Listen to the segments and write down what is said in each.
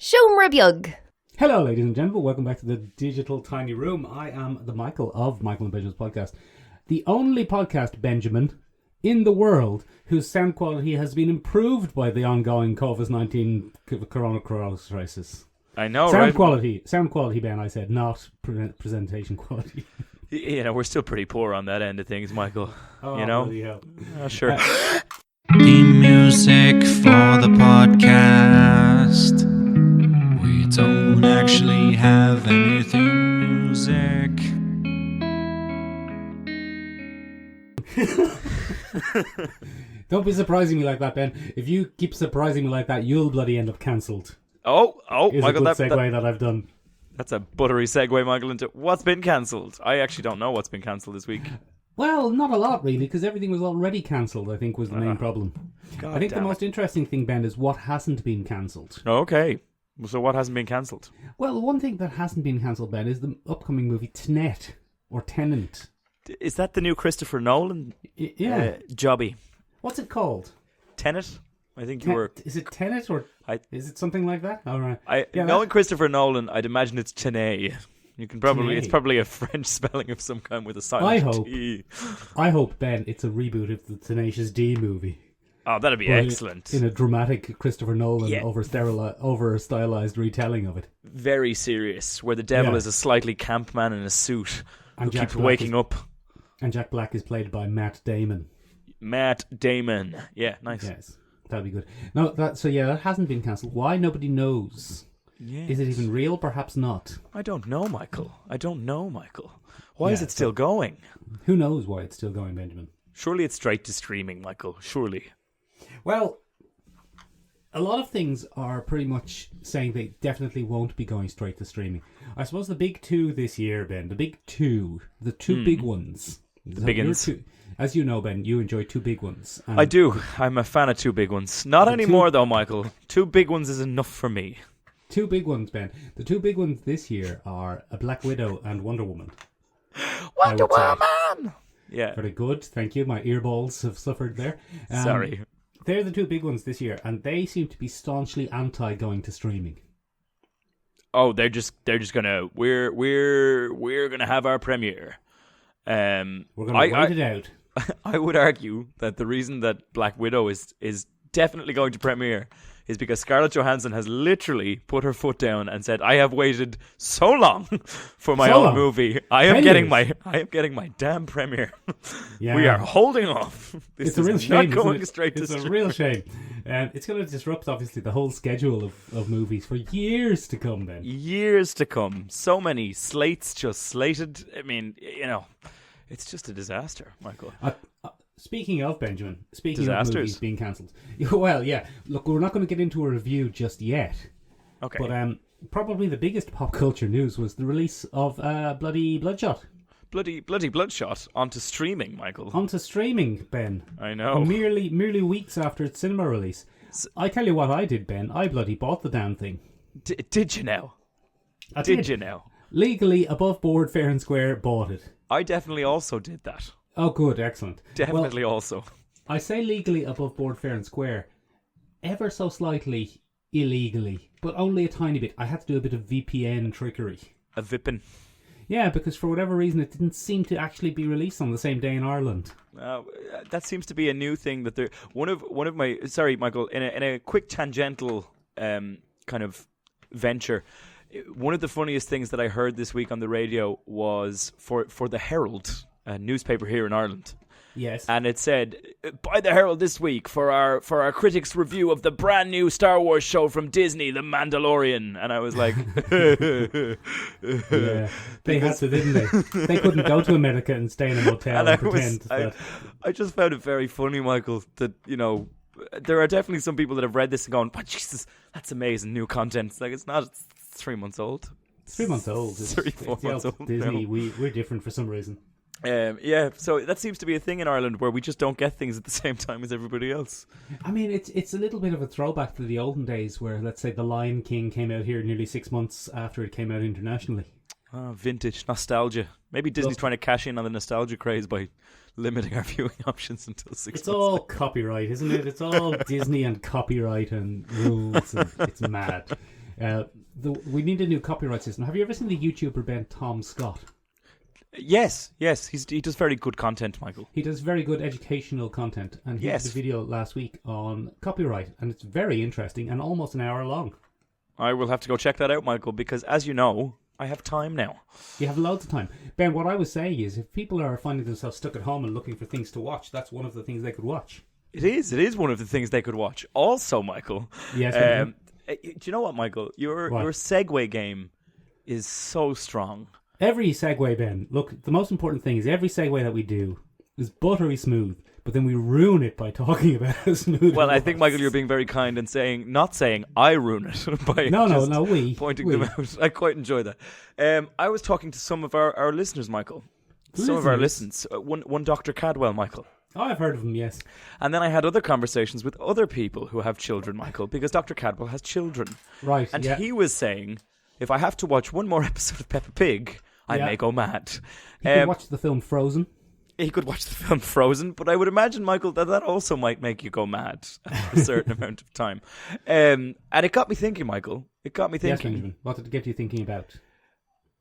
Siomra Hello, ladies and gentlemen. Welcome back to the Digital Tiny Room. I am the Michael of Michaelandbenjaminspodcast, the only podcast, Benjamin, in the world whose sound quality has been improved by the ongoing COVID-19 corona crisis. I know, sound right? Sound quality, Ben, I said, not presentation quality. You know, we're still pretty poor on that end of things, Michael. You know? Sure. Theme music for the podcast. We don't actually have anything music. Don't be surprising me like that, Ben. If you keep surprising me like that, you'll bloody end up cancelled. Oh, Is Michael, a good segue that I've done. That's a buttery segue, Michael, into what's been cancelled. I actually don't know what's been cancelled this week. Well, not a lot, really, because everything was already cancelled, I think, was the main problem. I think the most interesting thing, Ben, is what hasn't been cancelled. Okay. So what hasn't been cancelled? Well, one thing that hasn't been cancelled, Ben, is the upcoming movie Tenet, or Tenant. Is that the new Christopher Nolan jobby? What's it called? Tenet? I think you were... Is it Tenet, or is it something like that? All right. Knowing Christopher Nolan, I'd imagine it's Tenet. You can probably... It's probably a French spelling of some kind with a silent T. I hope, Ben, it's a reboot of the Tenacious D movie. Oh, that'd be excellent. In a dramatic Christopher Nolan over-stylized retelling of it. Very serious, where the devil is a slightly camp man in a suit who keeps waking up. And Jack Black is played by Matt Damon. Matt Damon. Yeah, nice. Yes, that'd be good. No, that hasn't been cancelled. Why? Nobody knows. Yes. Is it even real? Perhaps not. I don't know, Michael. Why is it still going? Who knows why it's still going, Benjamin? Surely it's straight to streaming, Michael. Surely. Well, a lot of things are pretty much saying they definitely won't be going straight to streaming. I suppose the big two this year, Ben, the two big ones. The big ones. As you know, Ben, you enjoy two big ones. I do. I'm a fan of two big ones. Not anymore, though, Michael. Two big ones is enough for me. Two big ones, Ben. The two big ones this year are a Black Widow and Wonder Woman. Wonder Woman! Yeah. Very good. Thank you. My earballs have suffered there. Sorry. They're the two big ones this year, and they seem to be staunchly anti going to streaming. Oh, they're just gonna we're gonna have our premiere. We're gonna wait it out. I would argue that the reason that Black Widow is definitely going to premiere is because Scarlett Johansson has literally put her foot down and said, "I have waited so long for my own movie. I am getting my damn premiere. Yeah. We are holding off. It's a real shame. Not going straight to stream. It's a real shame. It's going to disrupt, obviously, the whole schedule of movies for years to come. Then years to come. So many slates just slated. I mean, you know, it's just a disaster, Michael. Speaking of Benjamin, of movies being cancelled. Well, yeah. Look, we're not going to get into a review just yet. Okay. But probably the biggest pop culture news was the release of bloody Bloodshot. Bloody Bloodshot onto streaming, Michael. Onto streaming, Ben. I know. Merely weeks after its cinema release. I tell you what I did, Ben. I bloody bought the damn thing. Did you now? Did you now? Legally, above board, fair and square, bought it. I definitely also did that. Oh, good, excellent. Definitely also. I say legally above board, fair and square, ever so slightly illegally, but only a tiny bit. I had to do a bit of VPN trickery. A VPN. Yeah, because for whatever reason it didn't seem to actually be released on the same day in Ireland. That seems to be a new thing that one of my sorry, Michael, in a quick tangential kind of venture. One of the funniest things that I heard this week on the radio was for the Herald, a newspaper here in Ireland. Yes. And it said, "Buy the Herald this week for our critics' review of the brand new Star Wars show from Disney, The Mandalorian." And I was like, yeah, they had to, didn't they? They couldn't go to America and stay in a motel and pretend that. I just found it very funny, Michael, that, you know, there are definitely some people that have read this and gone, "Oh, Jesus, that's amazing new content." It's like, it's not. It's 3 months old. It's 3 months old. It's 4 months old. Disney, we're different for some reason. Yeah, so that seems to be a thing in Ireland where we just don't get things at the same time as everybody else. I mean, it's a little bit of a throwback to the olden days where, let's say, The Lion King came out here nearly 6 months after it came out internationally. Oh, vintage nostalgia. Maybe Disney's trying to cash in on the nostalgia craze by limiting our viewing options until 6 months. It's all copyright, isn't it? It's all Disney and copyright and rules. And it's mad. We need a new copyright system. Have you ever seen the YouTuber Ben Tom Scott? Yes, he does very good content, Michael. He does very good educational content, and he did a video last week on copyright, and it's very interesting and almost an hour long. I will have to go check that out, Michael, because as you know, I have time now. You have loads of time. Ben, what I was saying is, if people are finding themselves stuck at home and looking for things to watch, that's one of the things they could watch. It is one of the things they could watch. Also, Michael. Yes. Do you know what, Michael? Your segue game is so strong. Every segue, Ben, look, the most important thing is every segue that we do is buttery smooth, but then we ruin it by talking about how smooth. Well, I think, Michael, you're being very kind and not saying I ruin it by we pointing them out. I quite enjoy that. I was talking to some of our listeners, Michael. Some of our listens. One Dr. Cadwell, Michael. Oh, I've heard of him, yes. And then I had other conversations with other people who have children, Michael, because Dr. Cadwell has children. Right, and he was saying, if I have to watch one more episode of Peppa Pig, I may go mad. He could watch the film Frozen. He could watch the film Frozen, but I would imagine, Michael, that also might make you go mad after a certain amount of time. And it got me thinking, Michael. It got me thinking. Yes, Benjamin. What did it get you thinking about?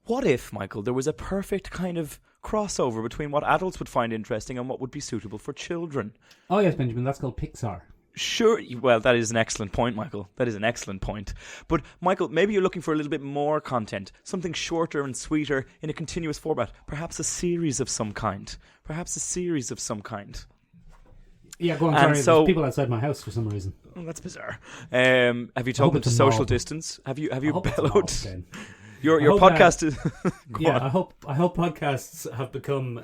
What if, Michael, there was a perfect kind of crossover between what adults would find interesting and what would be suitable for children? Oh, yes, Benjamin. That's called Pixar. Sure. Well, that is an excellent point, Michael. That is an excellent point. But, Michael, maybe you're looking for a little bit more content, something shorter and sweeter in a continuous format, perhaps a series of some kind. Yeah, go on. Sorry, there's people outside my house for some reason. Oh, that's bizarre. Have you told them to social distance? Have you bellowed? Your podcast is I hope podcasts have become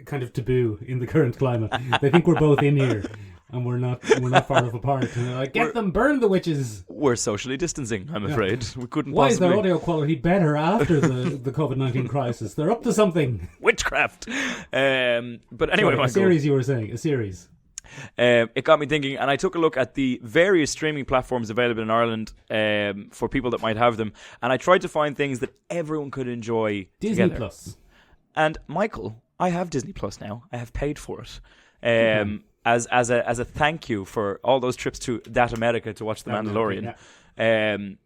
kind of taboo in the current climate. They think we're both in here and we're not far enough apart. And they're like, burn the witches. We're socially distancing, I'm afraid. We couldn't Why possibly. Is their audio quality better after the COVID-19 crisis? They're up to something. Witchcraft. But anyway, Michael, a series you were saying, a series. It got me thinking, and I took a look at the various streaming platforms available in Ireland for people that might have them, and I tried to find things that everyone could enjoy Disney together. Plus. And Michael, I have Disney Plus now. I have paid for it as a thank you for all those trips to that America to watch The Mandalorian. And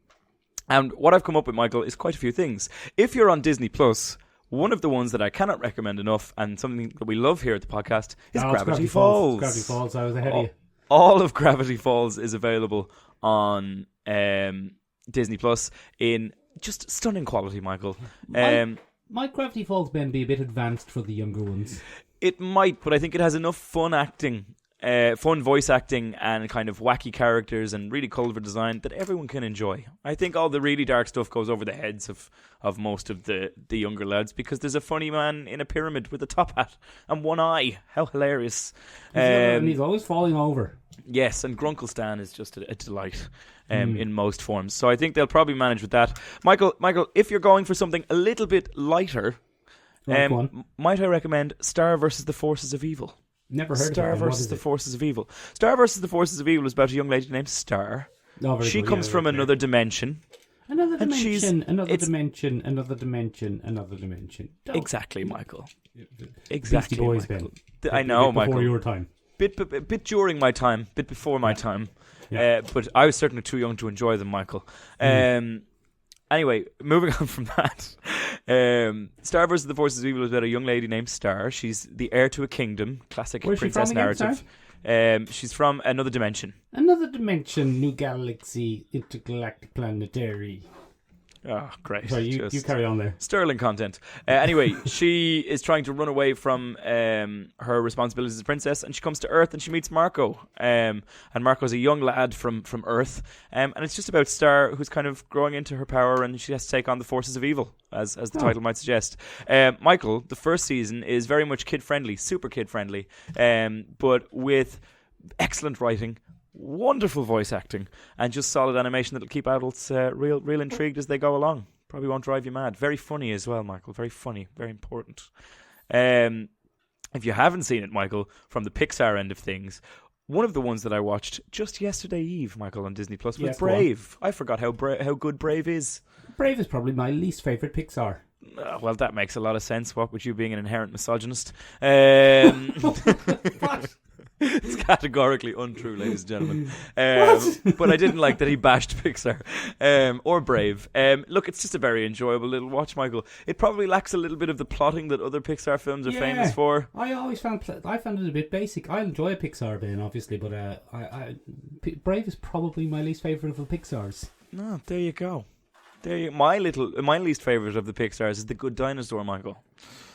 what I've come up with, Michael, is quite a few things. If you're on Disney Plus, one of the ones that I cannot recommend enough, and something that we love here at the podcast, is Gravity Falls. Gravity Falls, I was ahead of you. All of Gravity Falls is available on Disney Plus in just stunning quality, Michael. Might Gravity Falls, Ben, be a bit advanced for the younger ones? It might, but I think it has enough fun voice acting and kind of wacky characters and really clever design that everyone can enjoy. I think all the really dark stuff goes over the heads of most of the younger lads because there's a funny man in a pyramid with a top hat and one eye. How hilarious. And he's always falling over. Yes, and Grunkle Stan is just a delight in most forms. So I think they'll probably manage with that. Michael, if you're going for something a little bit lighter, might I recommend Star vs. the Forces of Evil? Never heard Star of it. vs. the Forces of Evil. Star vs. the Forces of Evil is about a young lady named Star. She comes from another dimension. Another dimension. Exactly, Michael. Exactly, Beastie Boys, Michael. Ben. I know, before Michael. your time. Bit during my time, bit before my time. But I was certainly too young to enjoy them, Michael. Anyway, moving on from that. Star vs. the Forces of Evil is about a young lady named Star. She's the heir to a kingdom. Classic princess narrative. She's from another dimension. Another dimension, new galaxy, intergalactic planetary. Oh, great. Sorry, you carry on there. Sterling content. Anyway, she is trying to run away from her responsibilities as a princess, and she comes to Earth and she meets Marco. And Marco's a young lad from Earth. And it's just about Star, who's kind of growing into her power, and she has to take on the forces of evil, as the title might suggest. Michael, the first season is very much kid-friendly, super kid-friendly, but with excellent writing, wonderful voice acting, and just solid animation that'll keep adults real intrigued as they go along. Probably won't drive you mad. Very funny as well, Michael. Very funny. Very important. If you haven't seen it, Michael, from the Pixar end of things, one of the ones that I watched just yesterday eve, Michael, on Disney Plus was Brave. I forgot how good Brave is. Brave is probably my least favourite Pixar. Well, that makes a lot of sense. What with you being an inherent misogynist? What? It's categorically untrue, ladies and gentlemen. But I didn't like that he bashed Pixar or Brave. Look, it's just a very enjoyable little watch, Michael. It probably lacks a little bit of the plotting that other Pixar films are famous for. I always found it a bit basic. I enjoy a Pixar bin, obviously, but Brave is probably my least favourite of the Pixars. No, there you go. My least favourite of the Pixars is The Good Dinosaur, Michael.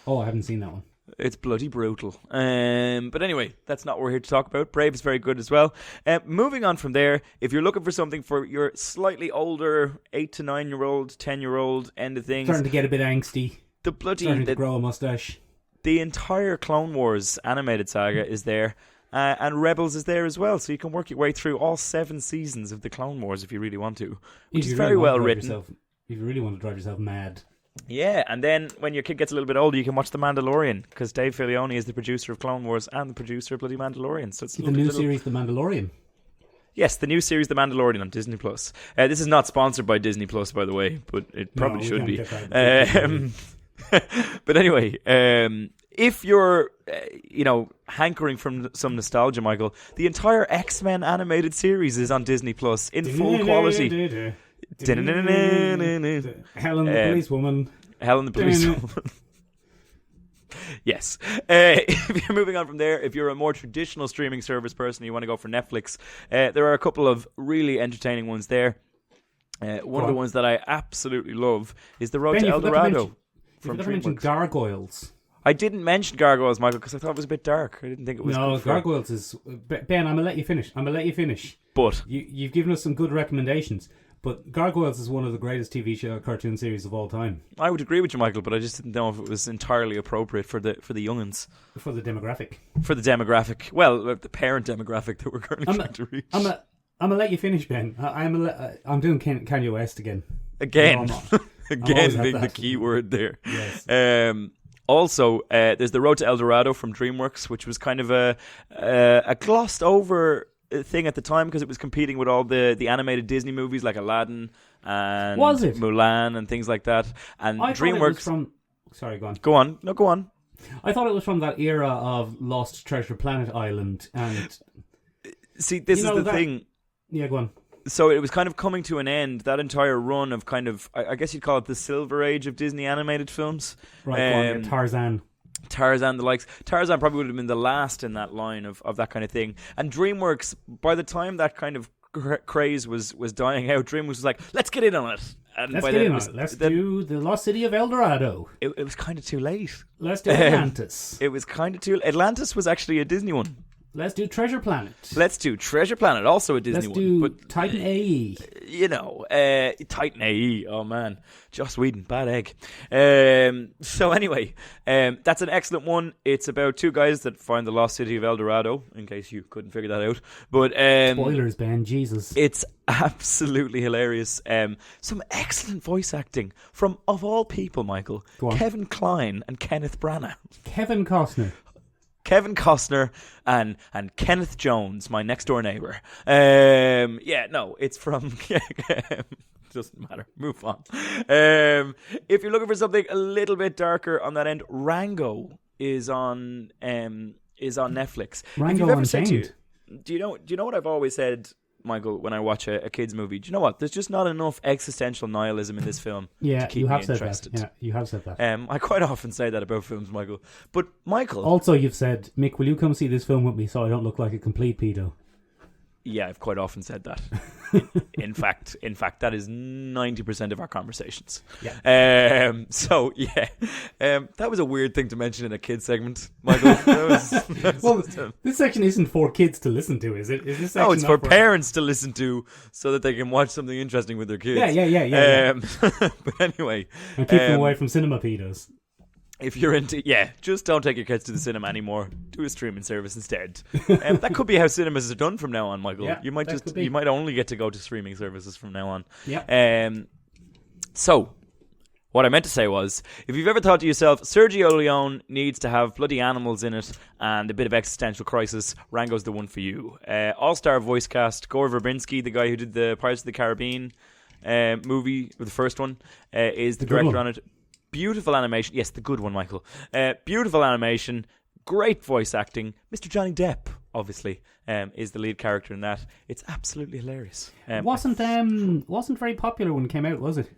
Oh, I haven't seen that one. It's bloody brutal. But anyway, that's not what we're here to talk about. Brave is very good as well. Moving on from there, if you're looking for something for your slightly older 8 to 9 year old, 10-year-old end of things, starting to get a bit angsty, starting to grow a mustache. The entire Clone Wars animated saga is there. And Rebels is there as well, so you can work your way through all 7 seasons of the Clone Wars if you really want to, which is very well written. If you really want to drive yourself mad. Yeah, and then when your kid gets a little bit older, you can watch The Mandalorian, because Dave Filoni is the producer of Clone Wars and the producer of bloody Mandalorian. So it's the new series, The Mandalorian. Yes, the new series, The Mandalorian, on Disney Plus. This is not sponsored by Disney Plus, by the way, but it probably should be. But anyway, if you're, hankering from some nostalgia, Michael, the entire X-Men animated series is on Disney Plus in full quality. Helen the Policewoman. Helen the Policewoman. Yes. If you're moving on from there, if you're a more traditional streaming service person, you want to go for Netflix, there are a couple of really entertaining ones there. One of the ones that I absolutely love is The Road to El Dorado from DreamWorks. Mention Gargoyles. I didn't mention Gargoyles, Michael, because I thought it was a bit dark. I didn't think it was. No, Gargoyles is... Ben, I'm going to let you finish. But you've given us some good recommendations. But Gargoyles is one of the greatest TV cartoon series of all time. I would agree with you, Michael, but I just didn't know if it was entirely appropriate for the young'uns. For the demographic. Well, the parent demographic that we're currently trying to reach. I'm going to let you finish, Ben. I'm doing Kanye West again. Again, being the key word there. Yes. Also, there's The Road to El Dorado from DreamWorks, which was kind of a glossed over thing at the time because it was competing with all the animated Disney movies like Aladdin and Mulan and things like that. And I DreamWorks... Sorry, go on. Go on. No, go on. I thought it was from that era of Lost Treasure Planet Island. And see, this is the thing. Yeah, go on. So it was kind of coming to an end, that entire run of kind of, I guess you'd call it the Silver Age of Disney animated films. Right, Tarzan, the likes. Tarzan probably would have been the last in that line of that kind of thing. And DreamWorks, by the time that kind of craze was dying out, DreamWorks was like, let's get in on it. And let's do the Lost City of El Dorado. It was kind of too late. Let's do Atlantis. It was kind of too... Atlantis was actually a Disney one. Let's do Treasure Planet. Also a Disney one. Let's do Titan AE. Titan AE. Oh, man. Joss Whedon, bad egg. So anyway, that's an excellent one. It's about 2 guys that find the lost city of El Dorado, in case you couldn't figure that out. But spoilers, Ben. Jesus. It's absolutely hilarious. Some excellent voice acting from, of all people, Michael, Kevin Kline and Kenneth Branagh. Kevin Costner and Kenneth Jones, my next door neighbour. It's from... Doesn't matter. Move on. If you're looking for something a little bit darker on that end, Rango is on Netflix. Rango Unchained. Do you know what I've always said, Michael, when I watch a kids movie? Do you know what? There's just not enough existential nihilism in this film to keep me interested. Yeah, you have said that. I quite often say that about films, Michael. But Michael... Also, you've said, Mick, will you come see this film with me so I don't look like a complete pedo? Yeah, I've quite often said that. In fact, that is 90% of our conversations. Yeah. That was a weird thing to mention in a kids segment, Michael. This section isn't for kids to listen to, is it? Is this section it's for parents to listen to so that they can watch something interesting with their kids. Yeah. But anyway, and keep them away from cinema pedos. If you're into... Yeah, just don't take your kids to the cinema anymore. Do a streaming service instead. That could be how cinemas are done from now on, Michael. Yeah, you might only get to go to streaming services from now on. Yeah. So, what I meant to say was, if you've ever thought to yourself, Sergio Leone needs to have bloody animals in it and a bit of existential crisis, Rango's the one for you. All-star voice cast, Gore Verbinski, the guy who did the Pirates of the Caribbean movie, the first one, is the director on it. Beautiful animation. Yes, the good one, Michael. Beautiful animation. Great voice acting. Mr. Johnny Depp obviously, is the lead character in that. It's absolutely hilarious. Wasn't very popular when it came out, was it?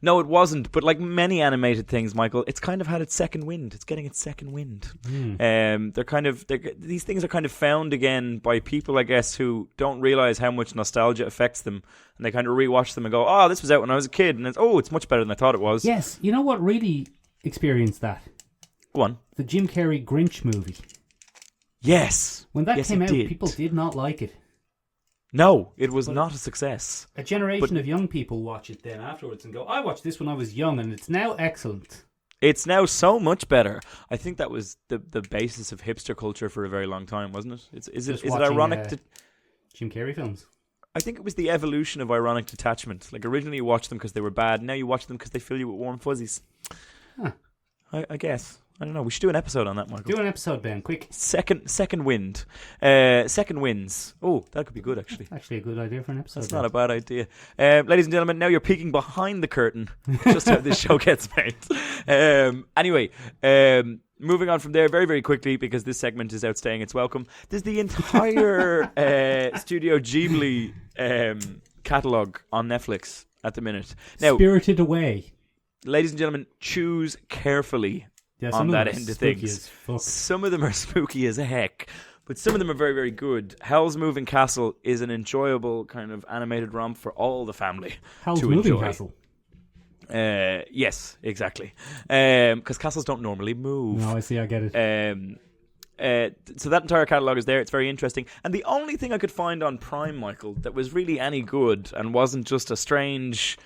No, it wasn't. But like many animated things, Michael, it's kind of had its second wind. It's getting its second wind. These things are kind of found again by people, I guess, who don't realize how much nostalgia affects them, and they kind of rewatch them and go, "Oh, this was out when I was a kid," and it's much better than I thought it was. Yes, you know what really experienced that? Go on. The Jim Carrey Grinch movie. Yes. When that came out, did. people did not like it. No, it was not a success. A generation of young people watch it then afterwards and go, I watched this when I was young and it's now excellent. It's now so much better. I think that was the basis of hipster culture for a very long time, wasn't it? Is it ironic to Jim Carrey films? I think it was the evolution of ironic detachment. Like originally you watched them because they were bad, now you watch them because they fill you with warm fuzzies. Huh. I guess. I don't know. We should do an episode on that, Michael. Do an episode, Ben, quick. Second wind. Second winds. Oh, that could be good, actually. Actually a good idea for an episode. That's not a bad idea. Ladies and gentlemen, now you're peeking behind the curtain. Just how this show gets made. Anyway, moving on from there very, very quickly, because this segment is outstaying its welcome. There's the entire Studio Ghibli catalogue on Netflix at the minute. Now, Spirited Away. Ladies and gentlemen, choose carefully on that end of things. Some of them are spooky as heck, but some of them are very, very good. Howl's Moving Castle is an enjoyable kind of animated romp for all the family Howl's to Moving enjoy. Castle? Yes, exactly. Because castles don't normally move. No, I see, I get it. So that entire catalogue is there. It's very interesting. And the only thing I could find on Prime, Michael, that was really any good and wasn't just a strange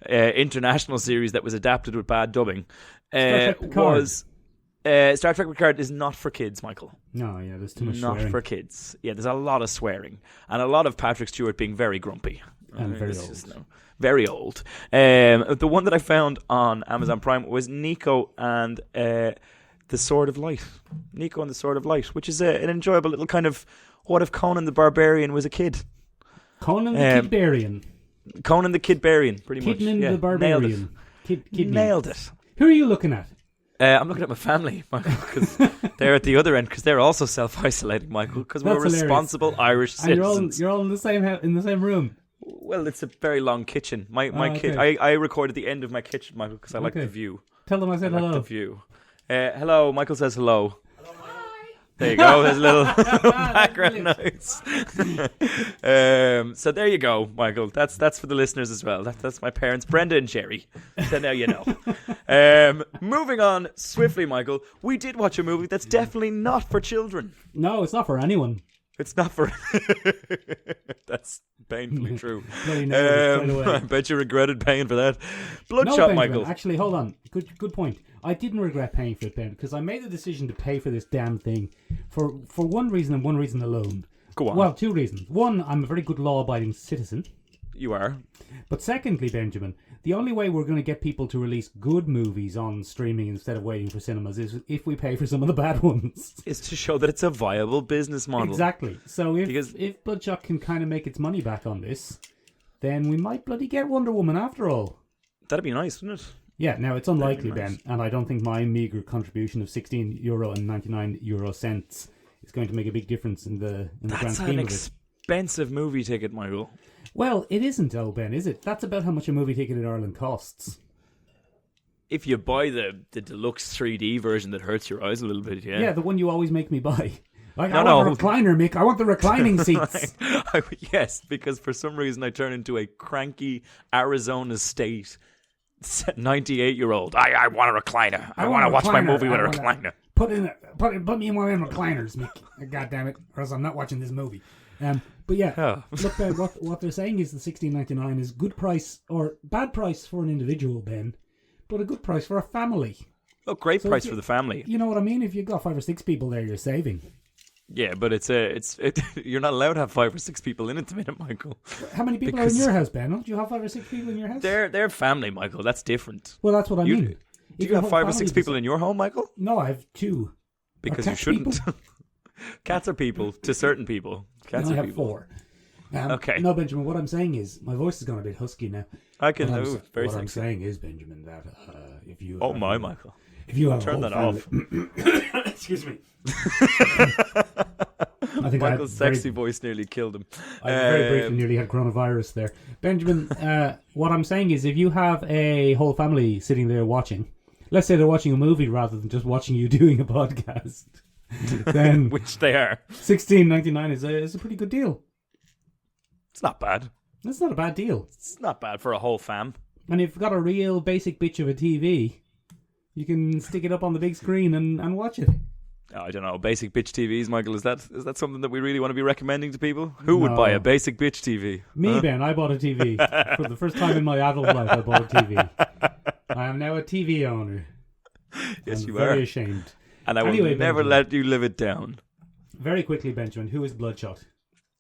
international series that was adapted with bad dubbing was Star Trek Picard is not for kids, Michael. No, yeah, there's too much not swearing. for kids. Yeah, there's a lot of swearing and a lot of Patrick Stewart being very grumpy and very old. Very old. The one that I found on Amazon Prime was Nico and the Sword of Light. Nico and the Sword of Light, which is an enjoyable little kind of what if Conan the Barbarian was a kid. Conan the Kidbarian. Conan the Kidbarian, pretty much. Kidman the Barbarian. Nailed it. Who are you looking at? I'm looking at my family, Michael, because they're at the other end, because they're also self-isolating, Michael, because we're responsible Irish citizens. And you're all in the same room. Well, it's a very long kitchen. My okay. I record at the end of my kitchen, Michael, because I like the view. Tell them I said hello. Like the view. Hello, Michael says hello. There you go. There's a little background noise. So there you go, Michael. That's for the listeners as well. That's my parents, Brenda and Jerry. So now you know. Moving on swiftly, Michael. We did watch a movie that's definitely not for children. No, it's not for anyone. It's not for... That's painfully true. I I bet you regretted paying for that. Bloodshot, Michael. Actually, hold on. Good point. I didn't regret paying for it, Ben, because I made the decision to pay for this damn thing for one reason and one reason alone. Go on. Well, two reasons. One, I'm a very good law-abiding citizen. You are. But secondly, Benjamin, the only way we're going to get people to release good movies on streaming instead of waiting for cinemas is if we pay for some of the bad ones. Is to show that it's a viable business model. Exactly. So if Bloodshot can kind of make its money back on this, then we might bloody get Wonder Woman after all. That'd be nice, wouldn't it? Yeah, now it's unlikely, Ben, and I don't think my meagre contribution of €16.99 is going to make a big difference in the grand scheme of it. That's an expensive movie ticket, Michael. Well, it isn't, though, Ben, is it? That's about how much a movie ticket in Ireland costs. If you buy the deluxe 3D version that hurts your eyes a little bit, yeah. Yeah, the one you always make me buy. I want a recliner, Mick. I want the reclining seats. Yes, because for some reason I turn into a cranky Arizona State 98-year-old. I want a recliner. I want to watch my movie with a recliner. Put me in one of them recliners, Mick. God damn it, or else I'm not watching this movie. But yeah, look, Ben, what they're saying is the $16.99 is good price or bad price for an individual, Ben, but a good price for a family. Oh, great price for the family. You know what I mean? If you've got 5 or 6 people there, you're saving. Yeah, but you're not allowed to have 5 or 6 people in it, Michael. How many people are in your house, Ben? Don't you have 5 or 6 people in your house? They're family, Michael. That's different. Well, that's what I mean. Do you have 5 or 6 people in your home, Michael? No, I have 2. Because you shouldn't. Cats are people to certain people. Cats I are have people. 4. Okay. No, Benjamin, what I'm saying is, my voice is going a bit husky now. I can What move. Very What I'm sexy. saying is, Benjamin, that if you... Oh my, Michael. If you have Turn that off. off. Excuse me. I think Michael's sexy voice nearly killed him. I very briefly nearly had coronavirus there. Benjamin, what I'm saying is if you have a whole family sitting there watching, let's say they're watching a movie rather than just watching you doing a podcast, then which they are. $16.99 is a pretty good deal. It's not bad. That's not a bad deal. It's not bad for a whole fam. And if you've got a real basic bitch of a TV, you can stick it up on the big screen and watch it. I don't know, basic bitch TVs, Michael. Is that something that we really want to be recommending to people? Who would buy a basic bitch TV? Me, Ben. I bought a TV. For the first time in my adult life, I bought a TV. I am now a TV owner. Yes, I'm you very are. ashamed. And I will never let you live it down. Very quickly, Benjamin, who is Bloodshot?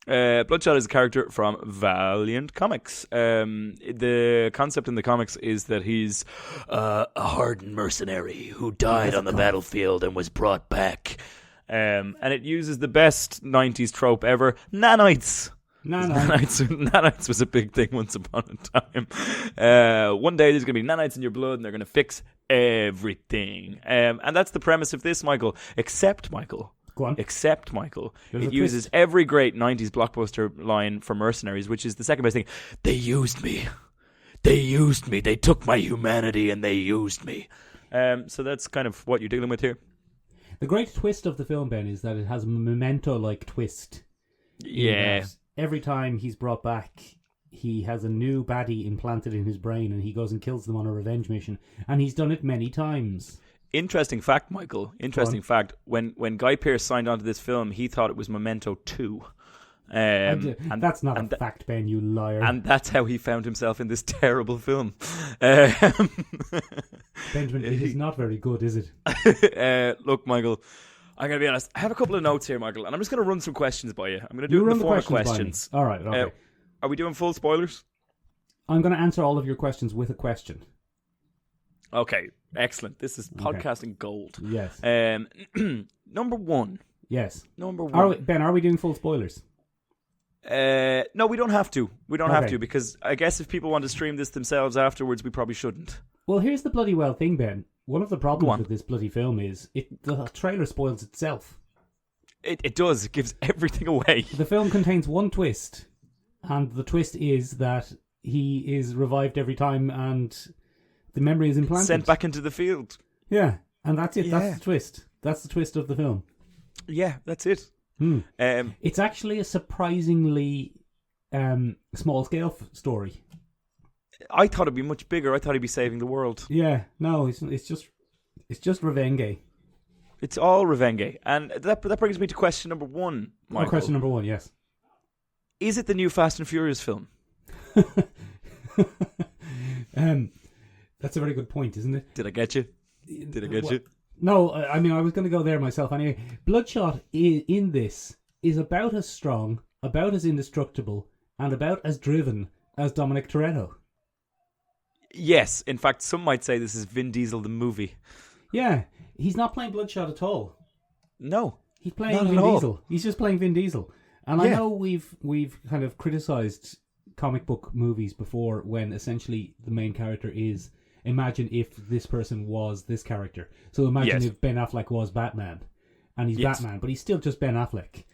Bloodshot is a character from Valiant Comics. The concept in the comics is that he's a hardened mercenary who died on the battlefield and was brought back. And it uses the best 90s trope ever, nanites. Nanites was a big thing once upon a time. One day there's going to be nanites in your blood and they're going to fix everything. And that's the premise of this, Michael. Except, Michael, it uses every great 90s blockbuster line for mercenaries, which is the second best thing. They used me. They took my humanity and they used me. So that's kind of what you're dealing with here. The great twist of the film, Ben, is that it has a Memento-like twist. Yeah. Every time he's brought back, he has a new baddie implanted in his brain and he goes and kills them on a revenge mission. And he's done it many times. Interesting fact, Michael. Interesting fact. When Guy Pearce signed on to this film, he thought it was Memento 2. And that's not a fact, Ben, you liar. And that's how he found himself in this terrible film. Benjamin, it is not very good, is it? Look, Michael, I'm going to be honest. I have a couple of notes here, Michael, and I'm just going to run some questions by you. I'm going to do it in the form of questions. All right, okay. Are we doing full spoilers? I'm going to answer all of your questions with a question. Okay, excellent. This is podcasting gold. Yes. Number one. Yes. Number one. Ben, are we doing full spoilers? No, we don't have to. We don't have to, because I guess if people want to stream this themselves afterwards, we probably shouldn't. Well, here's the bloody well thing, Ben. One of the problems with this bloody film is the trailer spoils itself. It does. It gives everything away. The film contains one twist, and the twist is that he is revived every time and the memory is implanted. Sent back into the field. Yeah, and that's it. Yeah. That's the twist. That's the twist of the film. Yeah, that's it. It's actually a surprisingly small-scale story. I thought it'd be much bigger. I thought he'd be saving the world. Yeah, no, it's just revenge. It's all revenge, and that brings me to question number one, Michael. Question number one, yes. Is it the new Fast and Furious film? That's a very good point, isn't it? Did I get you? No, I mean, I was going to go there myself anyway. Bloodshot in this is about as strong, about as indestructible, and about as driven as Dominic Toretto. Yes, in fact, some might say this is Vin Diesel the movie. Yeah, he's not playing Bloodshot at all. No, he's playing Vin Diesel. He's just playing Vin Diesel. And I know we've kind of criticised comic book movies before when essentially the main character is, imagine if this person was this character. So imagine if Ben Affleck was Batman, and he's Batman, but he's still just Ben Affleck.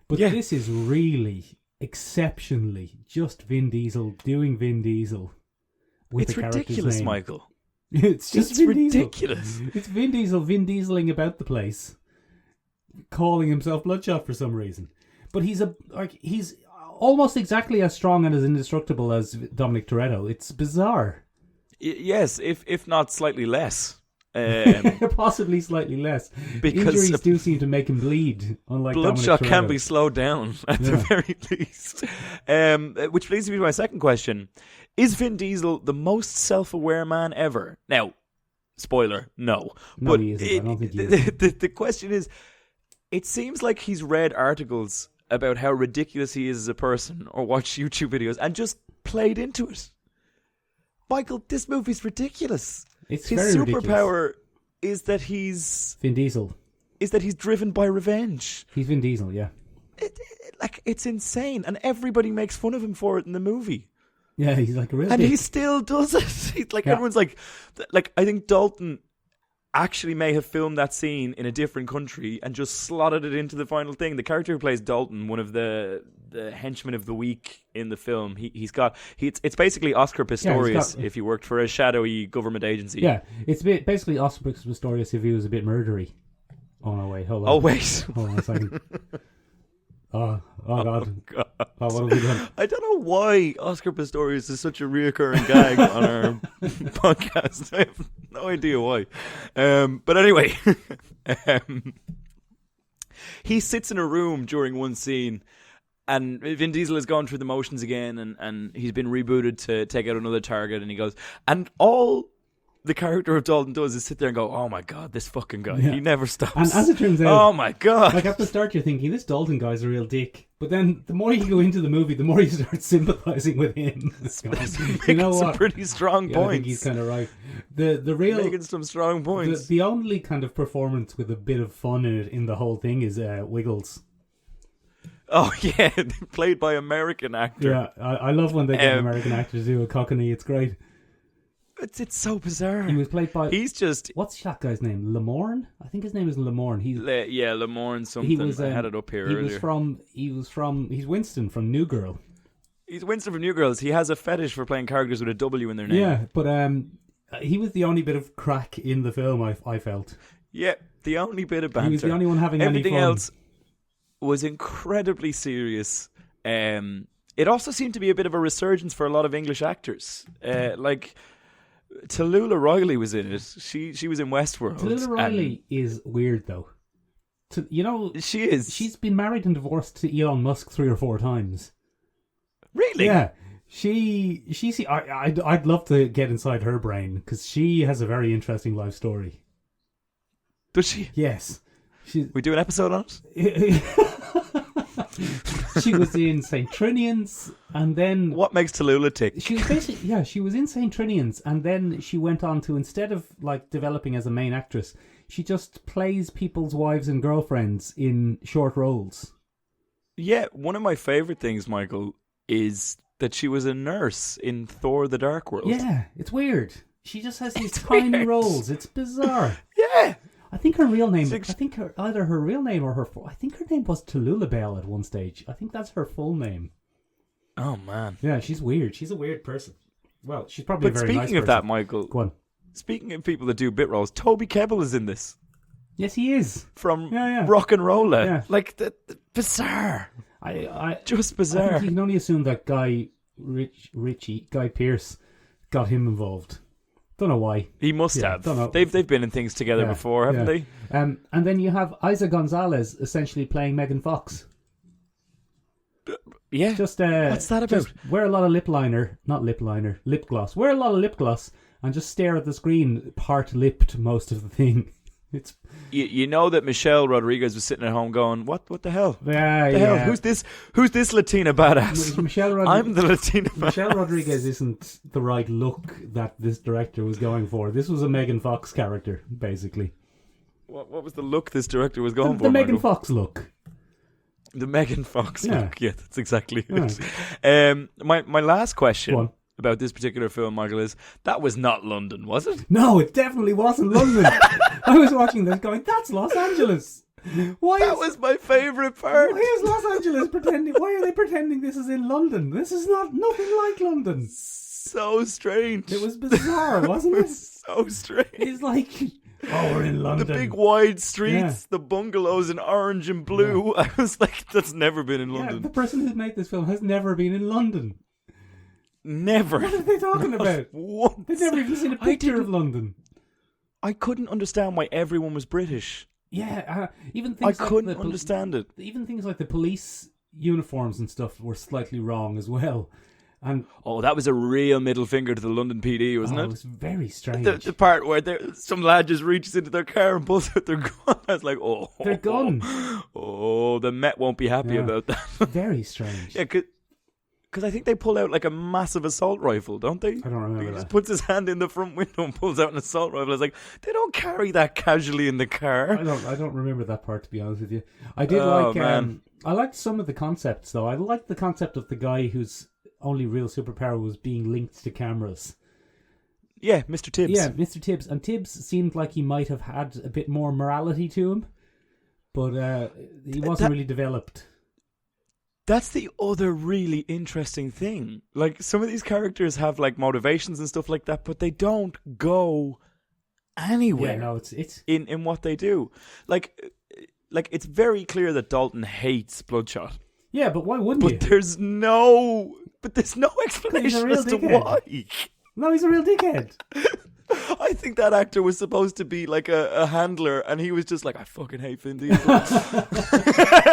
But this is really, exceptionally, just Vin Diesel doing Vin Diesel. It's ridiculous, name. Michael. It's Vin ridiculous. Diesel. It's Vin Diesel Dieseling about the place, calling himself Bloodshot for some reason. But he's almost exactly as strong and as indestructible as Dominic Toretto. It's bizarre. Yes, if not slightly less. Possibly slightly less. Because injuries do seem to make him bleed, unlike Bloodshot can be slowed down, at the very least. Which leads me to my second question. Is Vin Diesel the most self-aware man ever? Now, spoiler, no. No, he isn't. I don't think he is. The question is, it seems like he's read articles about how ridiculous he is as a person, or watched YouTube videos, and just played into it. Michael, this movie's ridiculous. His superpower is that he's Vin Diesel. Is that he's driven by revenge. He's Vin Diesel, yeah. It's insane, and everybody makes fun of him for it in the movie. Yeah, he's like a real. And he still does it. He's like everyone's like I think Dalton actually may have filmed that scene in a different country and just slotted it into the final thing. The character who plays Dalton, one of the henchmen of the week in the film, it's basically Oscar Pistorius if he worked for a shadowy government agency. Yeah, it's basically Oscar Pistorius if he was a bit murdery. Oh no, wait, hold on. Oh wait, hold on a second. Oh God. Oh, God. Oh, what have we done? I don't know why Oscar Pistorius is such a reoccurring gag on our podcast. I have no idea why. But anyway, he sits in a room during one scene, and Vin Diesel has gone through the motions again, and he's been rebooted to take out another target, and he goes, and all the character of Dalton does is sit there and go, oh my God, this fucking guy. Yeah. He never stops. And as it turns out, oh my God. Like at the start you're thinking, this Dalton guy's a real dick. But then the more you go into the movie, the more you start sympathising with him. You know what? Some pretty strong points. I think he's kind of right. The real making some strong points. The only kind of performance with a bit of fun in it in the whole thing is Wiggles. Oh yeah, played by American actor. Yeah, I love when they get American actors to do a Cockney. It's great. It's so bizarre. He was played by... what's that guy's name? Lamorne? I think his name is Lamorne. Lamorne something. I had it up here earlier. He's Winston from New Girl. He's Winston from New Girls. He has a fetish for playing characters with a W in their name. Yeah, but he was the only bit of crack in the film, I felt. Yeah, the only bit of banter. He was the only one having Everything any fun. else was incredibly serious. It also seemed to be a bit of a resurgence for a lot of English actors. Like... Tallulah Riley was in it. She was in Westworld. Tallulah Riley is weird though. She is. She's been married and divorced to Elon Musk 3 or 4 times. Really? Yeah. I'd love to get inside her brain because she has a very interesting life story. Does she? Yes. We do an episode on it? She was in St. Trinian's, and then... What makes Tallulah tick? She was basically... she was in St. Trinian's, and then she went on to, instead of like developing as a main actress, she just plays people's wives and girlfriends in short roles. Yeah, one of my favourite things, Michael, is that she was a nurse in Thor: The Dark World. Yeah, it's weird. She just has these tiny roles. It's bizarre. Yeah. I think her real name... either her real name or I think her name was Tallulah Bell at one stage. I think that's her full name. Oh, man. Yeah, she's weird. She's a weird person. Well, she's probably a very nice person. But speaking of that, Michael... Go on. Speaking of people that do bit roles, Toby Kebbell is in this. Yes, he is. From Rock and Roller. Yeah. Like, bizarre. Just I bizarre. think you can only assume that Guy Pearce got him involved. Don't know why. He must have. Don't know. They've been in things together before, haven't they? And then you have Isa Gonzalez essentially playing Megan Fox. Yeah. Just what's that about? Just wear a lot of lip gloss. Wear a lot of lip gloss and just stare at the screen, part-lipped most of the thing. It's you know that Michelle Rodriguez was sitting at home going, "What the hell? Hell? Who's this Latina badass? I'm the Latina badass." Michelle Rodriguez isn't the right look that this director was going for. This was a Megan Fox character, basically. What was the look this director was going for? The Megan Fox look. The Megan Fox look. Yeah, that's exactly it. My last question about this particular film, Michael, is that was not London, was it? No, it definitely wasn't London. I was watching this going, that's Los Angeles. That was my favourite part. Why is Los Angeles pretending? Why are they pretending this is in London? This is nothing like London. So strange. It was bizarre, wasn't it? It was so strange. It's like, we're in London. The big wide streets, the bungalows in orange and blue. I was like, that's never been in London. The person who made this film has never been in London. Never. What are they talking about? What? They've never even seen a picture of London. I couldn't understand why everyone was British. Yeah, even things I couldn't understand it. Even things like the police uniforms and stuff were slightly wrong as well. And that was a real middle finger to the London PD, wasn't it? It was very strange. The part where some lad just reaches into their car and pulls out their gun. I was like, their gun. The Met won't be happy about that. Very strange. Yeah, because I think they pull out like a massive assault rifle, don't they? I don't remember He just puts his hand in the front window and pulls out an assault rifle. I was like, they don't carry that casually in the car. I don't remember that part, to be honest with you. I did I liked some of the concepts, though. I liked the concept of the guy whose only real superpower was being linked to cameras. Yeah, Mr. Tibbs. Yeah, Mr. Tibbs. And Tibbs seemed like he might have had a bit more morality to him, but he wasn't really developed. That's the other really interesting thing. Like, some of these characters have, like, motivations and stuff like that, but they don't go anywhere. Yeah, no, it's in what they do. Like, it's very clear that Dalton hates Bloodshot. Yeah, but why wouldn't you? There's no explanation as to why. No, he's a real dickhead. I think that actor was supposed to be like a handler, and he was just like, I fucking hate Vin Diesel.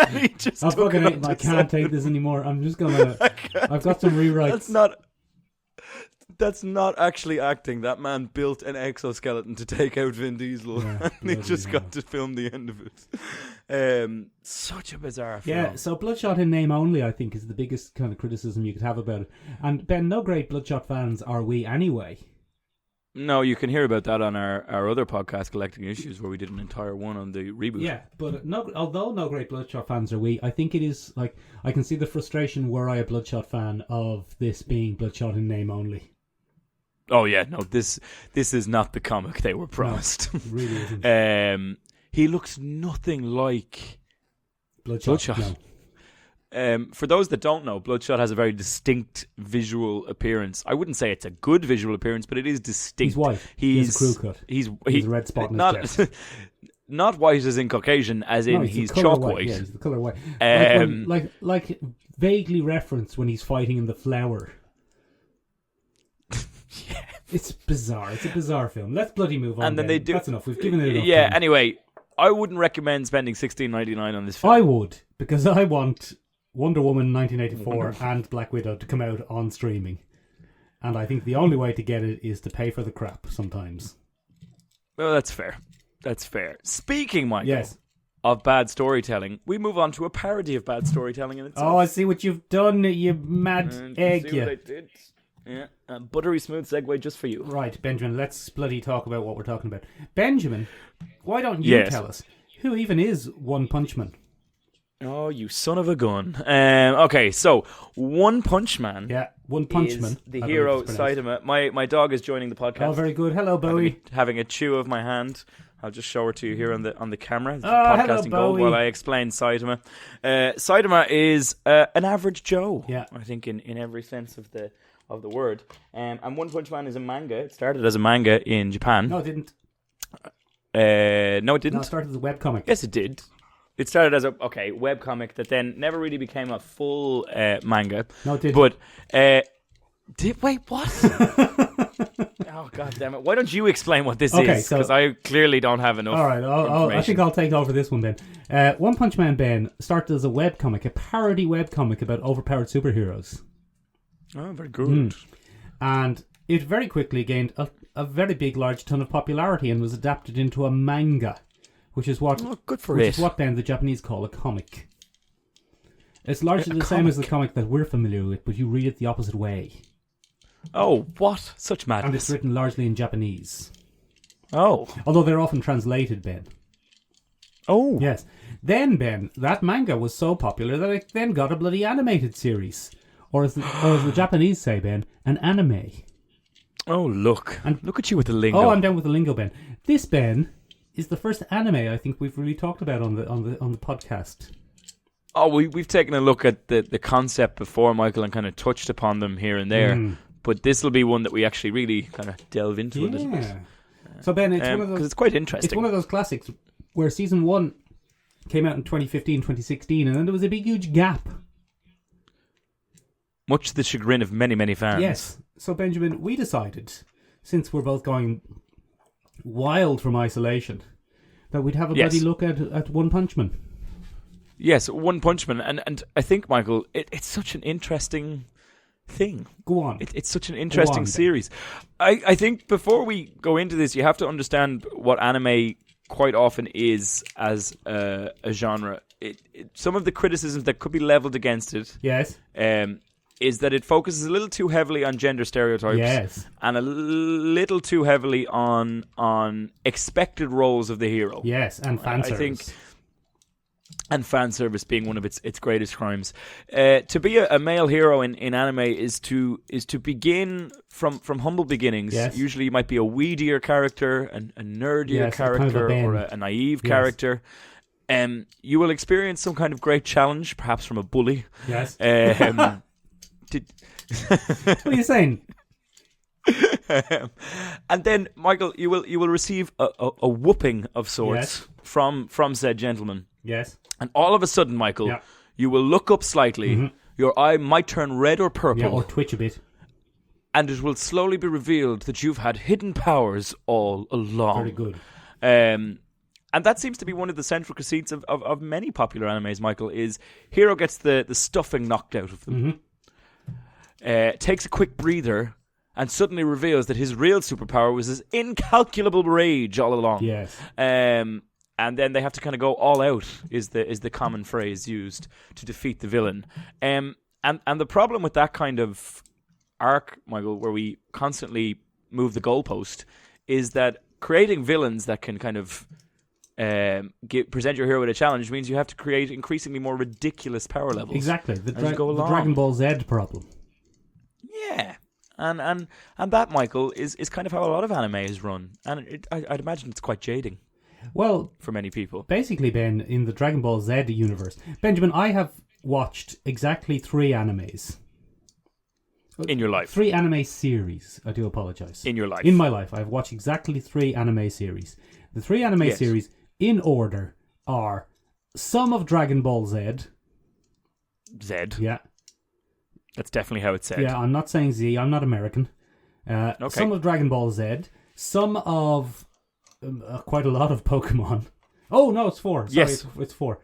He just I can't take this anymore. I'm just gonna. I've got some rewrites. That's not actually acting. That man built an exoskeleton to take out Vin Diesel, and he just got to film the end of it. Such a bizarre film. Yeah, so Bloodshot in name only, I think, is the biggest kind of criticism you could have about it. And Ben, no great Bloodshot fans are we anyway. No, you can hear about that on our other podcast, Collecting Issues, where we did an entire one on the reboot. Yeah, but although no great Bloodshot fans are we, I think it is, like, I can see the frustration were I a Bloodshot fan of this being Bloodshot in name only. Oh yeah, no, this is not the comic they were promised. No, it really isn't. He looks nothing like Bloodshot. No. For those that don't know, Bloodshot has a very distinct visual appearance. I wouldn't say it's a good visual appearance, but it is distinct. He's white. He's a crew cut. He's a red spot in his chest. Not white as in Caucasian, as in he's chalk white. Yeah, he's the colour white. Like vaguely referenced when he's fighting in The Flower. Yeah. It's bizarre. It's a bizarre film. Let's bloody move on. And then they do. That's enough. We've given it enough. Yeah. time. Anyway, I wouldn't recommend spending $16.99 on this film. I would, because I want Wonder Woman 1984 and Black Widow to come out on streaming, and I think the only way to get it is to pay for the crap sometimes. Well, that's fair. That's fair. Speaking, Michael, yes, of bad storytelling, we move on to a parody of bad storytelling in itself. Oh, I see what you've done, you mad egg. See what I did? Yeah, a buttery smooth segue just for you. Right, Benjamin, let's bloody talk about what we're talking about. Benjamin, why don't you tell us who even is One Punch Man? Oh, you son of a gun. Okay, so One Punch Man. Yeah, One Punch Man. The hero Saitama. My dog is joining the podcast. Oh, very good. Hello, Bowie. Having a chew of my hand. I'll just show her to you here on the camera. It's podcasting gold while I explain Saitama. Saitama is an average Joe. Yeah, I think in every sense of the word. And One Punch Man is a manga. It started as a manga in Japan. No, it didn't. No, it didn't. No, it started as a webcomic. Yes, it did. It started as a webcomic that then never really became a full manga. No, it didn't. But wait, what? Oh, god damn it! Why don't you explain what this is? Because I clearly don't have enough. All right, I think I'll take over this one then. One Punch Man, Ben, started as a webcomic, a parody webcomic about overpowered superheroes. Oh, very good. And it very quickly gained a very big, large ton of popularity and was adapted into a manga, which is what is what Ben the Japanese call a comic. It's largely the same as the comic that we're familiar with, but you read it the opposite way. Oh, what? Such madness. And it's written largely in Japanese. Oh. Although they're often translated, Ben. Oh. Yes. Then, Ben, that manga was so popular that it then got a bloody animated series. Or as the Japanese say, Ben, an anime. Oh, look. And look at you with the lingo. Oh, I'm down with the lingo, Ben. This, Ben, is the first anime I think we've really talked about on the podcast. Oh, we've taken a look at the concept before, Michael, and kind of touched upon them here and there. But this will be one that we actually really kind of delve into a little bit. So, Ben, it's one of those... Because it's quite interesting. It's one of those classics where Season 1 came out in 2015, 2016, and then there was a big, huge gap. Much to the chagrin of many, many fans. Yes. So, Benjamin, we decided, since we're both going wild from isolation, that we'd have a bloody look at One Punch Man. Yes, One Punch Man. And I think, Michael, it's such an interesting thing. Go on. It's such an interesting series. I think before we go into this, you have to understand what anime quite often is as a genre. Some of the criticisms that could be leveled against it... Yes. Is that it focuses a little too heavily on gender stereotypes and a little too heavily on expected roles of the hero. Yes, and fan service. I think and fan service being one of its greatest crimes. To be a male hero in anime is to begin from humble beginnings. Yes. Usually you might be a weedier character, a nerdier character, or a naive character. You will experience some kind of great challenge, perhaps from a bully. Yes. What are you saying? And then, Michael, you will receive a whooping of sorts from said gentleman. Yes. And all of a sudden, Michael, you will look up slightly. Your eye might turn red or purple. Yeah, or twitch a bit. And it will slowly be revealed that you've had hidden powers all along. Very good. And that seems to be one of the central conceits of many popular animes, Michael, is hero gets the stuffing knocked out of them. Takes a quick breather and suddenly reveals that his real superpower was his incalculable rage all along. Yes. And then they have to kind of go all out is the common phrase used to defeat the villain. And the problem with that kind of arc, Michael, where we constantly move the goalpost, is that creating villains that can kind of present your hero with a challenge means you have to create increasingly more ridiculous power levels. Exactly. The go along. Dragon Ball Z problem. Yeah. And that, Michael, is kind of how a lot of anime is run. And I'd imagine it's quite jading. Well, for many people. Basically, Ben, in the Dragon Ball Z universe, Benjamin, I have watched exactly 3 animes. In your life? 3 anime series. I do apologize. In your life? In my life, I've watched exactly 3 anime series. The 3 anime series, in order, are some of Dragon Ball Z. Z? Yeah. That's definitely how it's said. Yeah, I'm not saying Z. I'm not American. Okay. Some of Dragon Ball Z. Some of... quite a lot of Pokemon. Oh, no, it's 4. Sorry, yes. It's 4.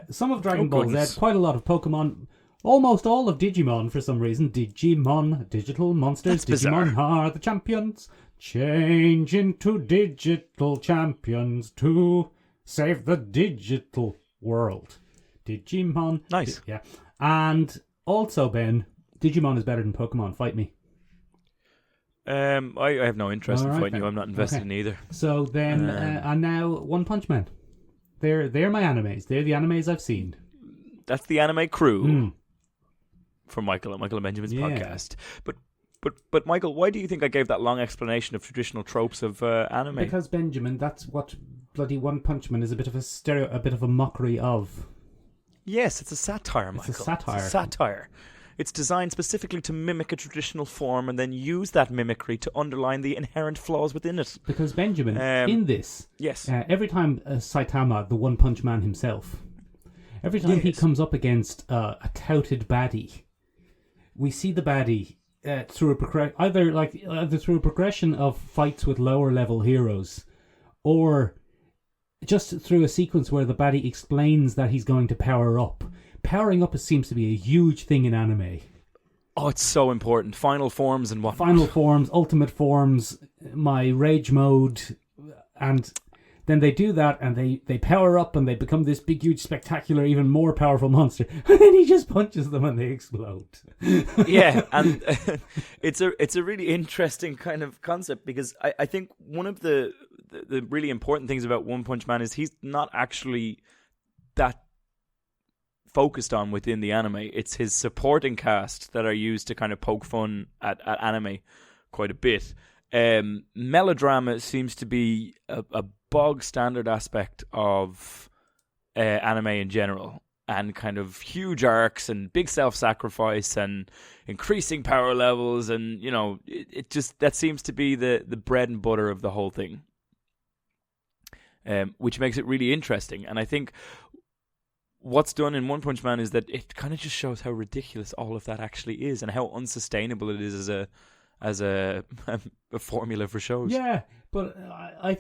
Some of Dragon Ball Z, quite a lot of Pokemon, almost all of Digimon for some reason. Digimon, digital monsters, That's Digimon bizarre. are the champions. Change into digital champions to save the digital world. Digimon. Nice. Yeah. And also, Ben, Digimon is better than Pokemon. Fight me. I have no interest in fighting you. I'm not invested in either. So then, and now One Punch Man. They're my animes. They're the animes I've seen. That's the anime crew from Michael and Benjamin's podcast. But Michael, why do you think I gave that long explanation of traditional tropes of anime? Because Benjamin, that's what bloody One Punch Man is a bit of a bit of a mockery of. Yes, it's a satire, Michael. It's a satire. It's a satire. It's designed specifically to mimic a traditional form and then use that mimicry to underline the inherent flaws within it. Because Benjamin, in this, every time Saitama, the One Punch Man himself, every time he comes up against a touted baddie, we see the baddie through either through a progression of fights with lower level heroes, or just through a sequence where the baddie explains that he's going to power up. Powering up seems to be a huge thing in anime. Oh, it's so important. Final forms and what? Final forms, ultimate forms, my rage mode, and then they do that and they power up and they become this big, huge, spectacular, even more powerful monster. And then he just punches them and they explode. Yeah, and it's a really interesting kind of concept because I think one of the really important things about One Punch Man is he's not actually that focused on within the anime. It's his supporting cast that are used to kind of poke fun at anime quite a bit. Melodrama seems to be a bog standard aspect of anime in general, and kind of huge arcs and big self-sacrifice and increasing power levels, and you know, it just that seems to be the bread and butter of the whole thing, which makes it really interesting. And I think what's done in One Punch Man is that it kind of just shows how ridiculous all of that actually is and how unsustainable it is as a formula for shows. Yeah, but I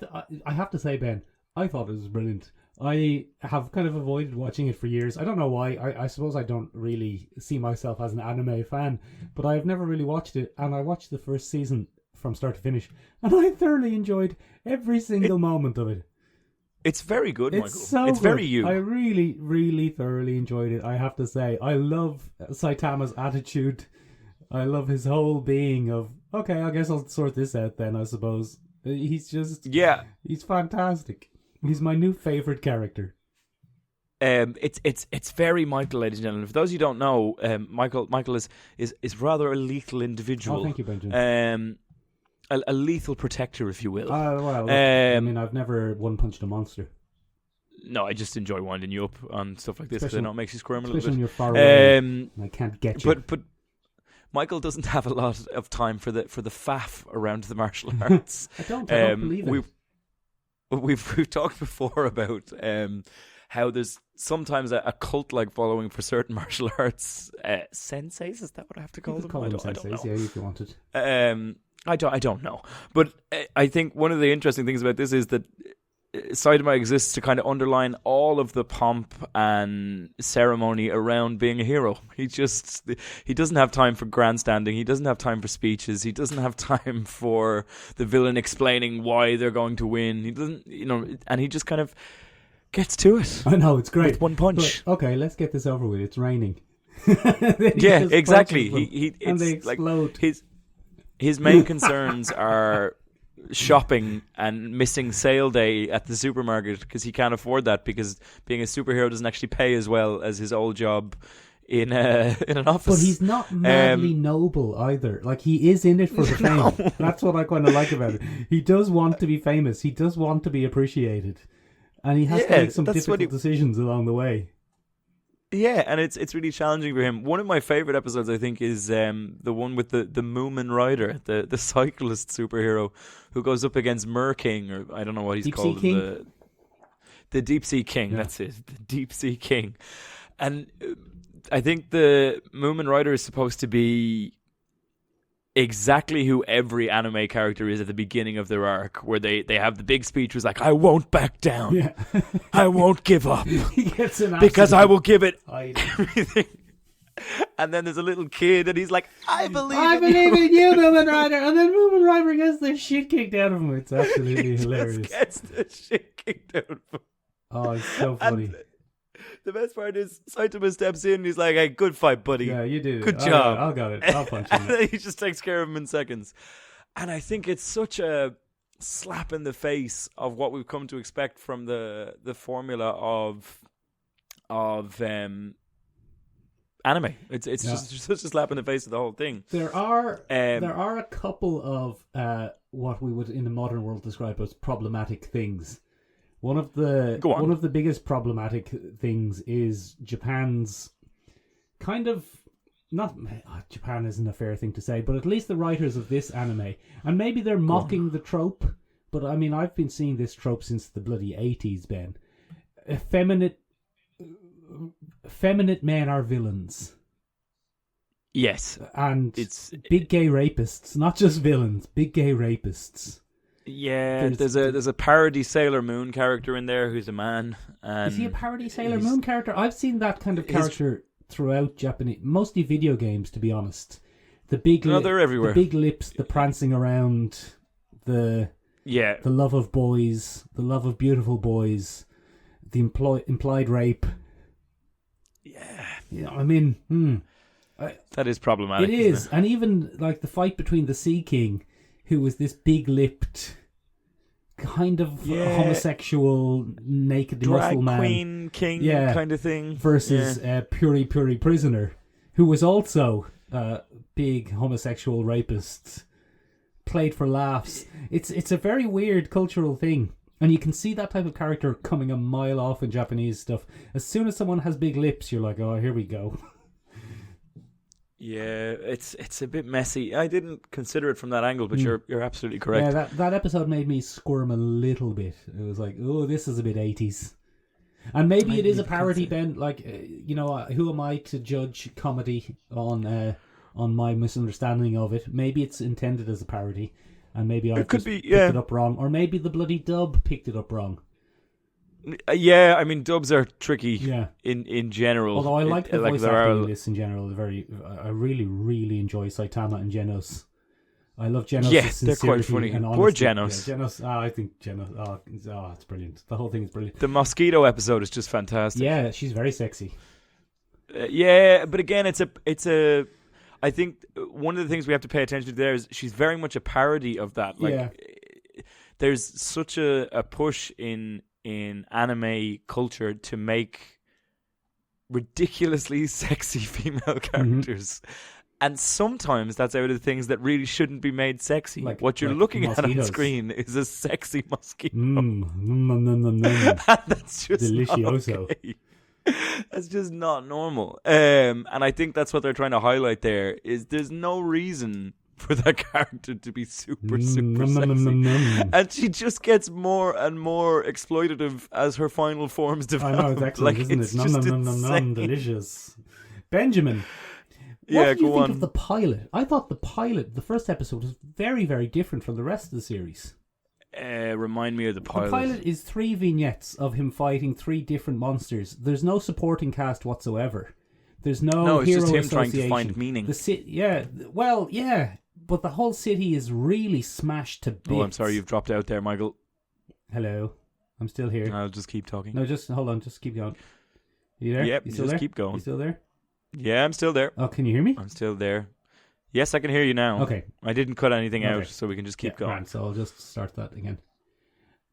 have to say, Ben, I thought it was brilliant. I have kind of avoided watching it for years. I don't know why. I suppose I don't really see myself as an anime fan, but I've never really watched it, and I watched the first season from start to finish, and I thoroughly enjoyed every single moment of it. It's very good, Michael. It's so it's good. very you. I really, really thoroughly enjoyed it, I have to say. I love Saitama's attitude. I love his whole being of, okay, I guess I'll sort this out then, I suppose. He's just... Yeah. He's fantastic. He's my new favourite character. It's very Michael, ladies and gentlemen. For those of you who don't know, Michael is rather a lethal individual. Oh, thank you, Benjamin. A lethal protector, if you will. Well, look, I mean, I've never one-punched a monster. No, I just enjoy winding you up on stuff like this because I know it makes you squirm a little bit. Especially when you're far away and I can't get you. But Michael doesn't have a lot of time for the faff around the martial arts. I don't believe it. We've talked before about how there's sometimes a cult-like following for certain martial arts senseis. Is that what I have to call them? Call them senseis, I don't know. yeah, if you wanted. I don't know, but I think one of the interesting things about this is that Saitama exists to kind of underline all of the pomp and ceremony around being a hero. He doesn't have time for grandstanding. He doesn't have time for speeches. He doesn't have time for the villain explaining why they're going to win. He doesn't, and he just kind of gets to it. I know, it's great. With one punch. But, okay, let's get this over with. It's raining. Yeah, exactly. And they it's explode. Like his main concerns are shopping and missing sale day at the supermarket because he can't afford that because being a superhero doesn't actually pay as well as his old job in an office. But he's not madly noble either. Like, he is in it for the fame. That's what I kind of like about it. He does want to be famous. He does want to be appreciated. And he has to make some difficult decisions along the way. Yeah, and it's really challenging for him. One of my favorite episodes, I think, is the one with the Moomin Rider, the cyclist superhero who goes up against King, or I don't know what he's Deep called. Sea King? The Deep Sea King, Yeah. That's it. The Deep Sea King. And I think the Moomin Rider is supposed to be exactly who every anime character is at the beginning of their arc, where they have the big speech was like, I won't back down. Yeah. I won't give up. He gets an because I will give it I everything. And then there's a little kid and he's like, I believe in you, Moomin Rider. And then Moomin Rider gets the shit kicked out of him. It's absolutely hilarious. Gets the shit kicked out of him. Oh, it's so funny. And the best part is Saitama steps in and he's like, hey, good fight, buddy. Yeah, you did it. Good job. I got it. I'll punch him. And then he just takes care of him in seconds. And I think it's such a slap in the face of what we've come to expect from the formula of anime. It's just such a slap in the face of the whole thing. There are a couple of what we would in the modern world describe as problematic things. One of the biggest problematic things is Japan's kind of Japan isn't a fair thing to say, but at least the writers of this anime, and maybe they're mocking the trope, but I mean I've been seeing this trope since the bloody 80s, Ben. Effeminate men are villains. Yes. And it's big gay rapists, not just villains, big gay rapists. Yeah, there's a parody Sailor Moon character in there who's a man. And is he a parody Sailor Moon character? I've seen that kind of character throughout Japanese, mostly video games, to be honest. They're everywhere. The big lips, the prancing around, the love of boys, the love of beautiful boys, the implied rape. Yeah, I mean, that is problematic. It is, and even like the fight between the Sea King, who was this big-lipped, kind of homosexual, naked drag muscle man, queen king kind of thing, versus Puri Prisoner, who was also big homosexual rapist, played for laughs. It's a very weird cultural thing. And you can see that type of character coming a mile off in Japanese stuff. As soon as someone has big lips, you're like, oh, here we go. Yeah, it's a bit messy. I didn't consider it from that angle, but you're absolutely correct. Yeah, that episode made me squirm a little bit. It was like, oh, this is a bit 80s. And maybe it is a parody, Ben. Like, who am I to judge comedy on my misunderstanding of it? Maybe it's intended as a parody, and maybe I picked it up wrong, or maybe the bloody dub picked it up wrong. Yeah, I mean dubs are tricky. In general. Although I like the voice acting in this in general. I really, really enjoy Saitama and Genos. I love Genos. Yeah, they're quite funny. Poor Genos. Yeah, Genos. I think Genos. It's brilliant. The whole thing is brilliant. The mosquito episode is just fantastic. Yeah, she's very sexy. But again, it's a. I think one of the things we have to pay attention to there is she's very much a parody of that. There's such a push in anime culture to make ridiculously sexy female characters. And sometimes that's out of things that really shouldn't be made sexy. What you're looking at on screen is a sexy mosquito. That's just Delicioso. okay. That's just not normal. And I think that's what they're trying to highlight there, is there's no reason for that character to be super sexy. And she just gets more and more exploitative as her final forms develop. I know, it's excellent, isn't it? Nom, delicious. Benjamin, what did you think of the pilot? I thought the first episode was very, very different from the rest of the series. Remind me of the pilot. The pilot is 3 vignettes of him fighting 3 different monsters. There's no supporting cast whatsoever. There's no it's hero just him association. trying to find meaning. But the whole city is really smashed to bits. Oh, I'm sorry, you've dropped out there, Michael. Hello, I'm still here. I'll just keep talking. No, just hold on, just keep going. You there? Yep, you still just there? keep going. You still there? Yeah, I'm still there. Oh, can you hear me? I'm still there. Yes, I can hear you now. Okay. I didn't cut anything out, so we can just keep going. Right, so I'll just start that again.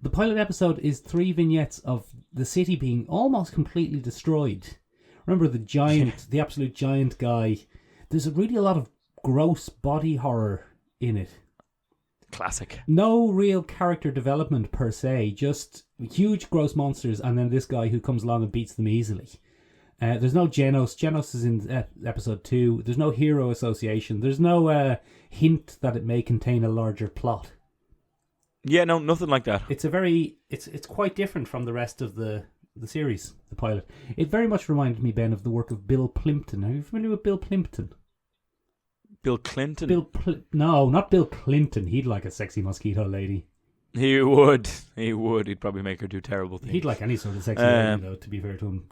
The pilot episode is 3 vignettes of the city being almost completely destroyed. Remember the giant, the absolute giant guy. There's really a lot of gross body horror in it. Classic. No real character development per se, just huge gross monsters and then this guy who comes along and beats them easily. There's no Genos. Genos is in episode 2. There's no hero association. There's no hint that it may contain a larger plot. Yeah, no, nothing like that. It's quite different from the rest of the series, the pilot. It very much reminded me, Ben, of the work of Bill Plimpton. Are you familiar with Bill Plimpton? Bill Clinton? No, not Bill Clinton. He'd like a sexy mosquito lady. He would. He'd probably make her do terrible things. He'd like any sort of sexy lady, though, to be fair to him.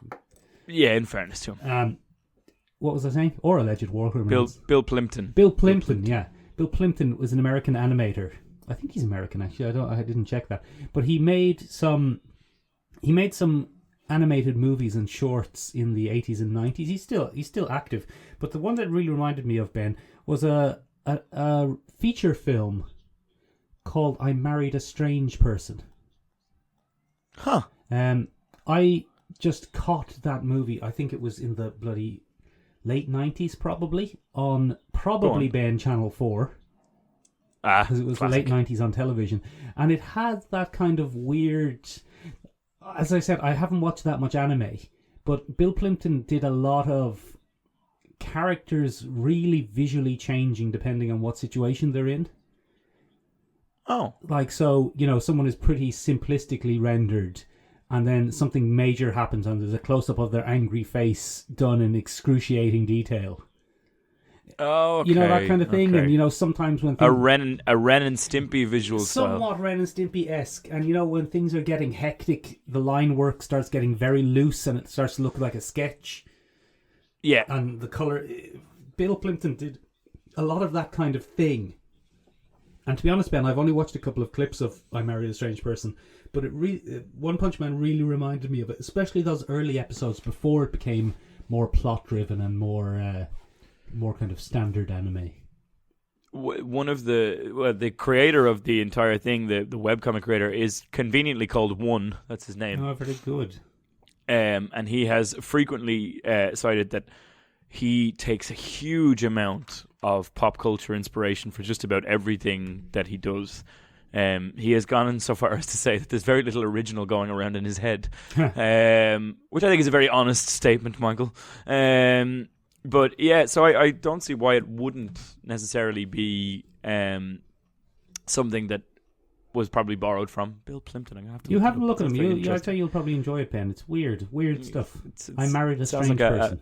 Yeah, in fairness to him. What was I saying? Or alleged war criminals. Bill Plimpton. Bill Plimpton, yeah. Bill Plimpton was an American animator. I think he's American, actually. I didn't check that. But he made some animated movies and shorts in the 80s and 90s. He's still active. But the one that really reminded me of, Ben, was a feature film called I Married a Strange Person. Huh. I just caught that movie. I think it was in the bloody late 90s, probably. On Ben Channel 4. Because it was classic. the late 90s on television. And it had that kind of weird... As I said, I haven't watched that much anime, but Bill Plimpton did a lot of characters really visually changing depending on what situation they're in. Oh. Like, so, someone is pretty simplistically rendered, and then something major happens and there's a close-up of their angry face done in excruciating detail. Oh, okay. That kind of thing. Okay. And, sometimes when things... A Ren and Stimpy visual somewhat style. Ren and Stimpy-esque. And, when things are getting hectic, the line work starts getting very loose and it starts to look like a sketch. Yeah. And the colour... Bill Plimpton did a lot of that kind of thing. And to be honest, Ben, I've only watched a couple of clips of I Married a Strange Person, but One Punch Man really reminded me of it, especially those early episodes before it became more plot-driven and more kind of standard anime. One of the creator of the entire thing, the webcomic creator, is conveniently called One. That's his name. Oh, very good. And he has frequently cited that he takes a huge amount of pop culture inspiration for just about everything that he does. He has gone so far as to say that there's very little original going around in his head, which I think is a very honest statement, Michael. But yeah, so I don't see why it wouldn't necessarily be something that was probably borrowed from Bill Plimpton. I'm gonna have to. You have a look at him. I'd say you'll probably enjoy it, Ben. It's weird stuff. I Married a Strange Person.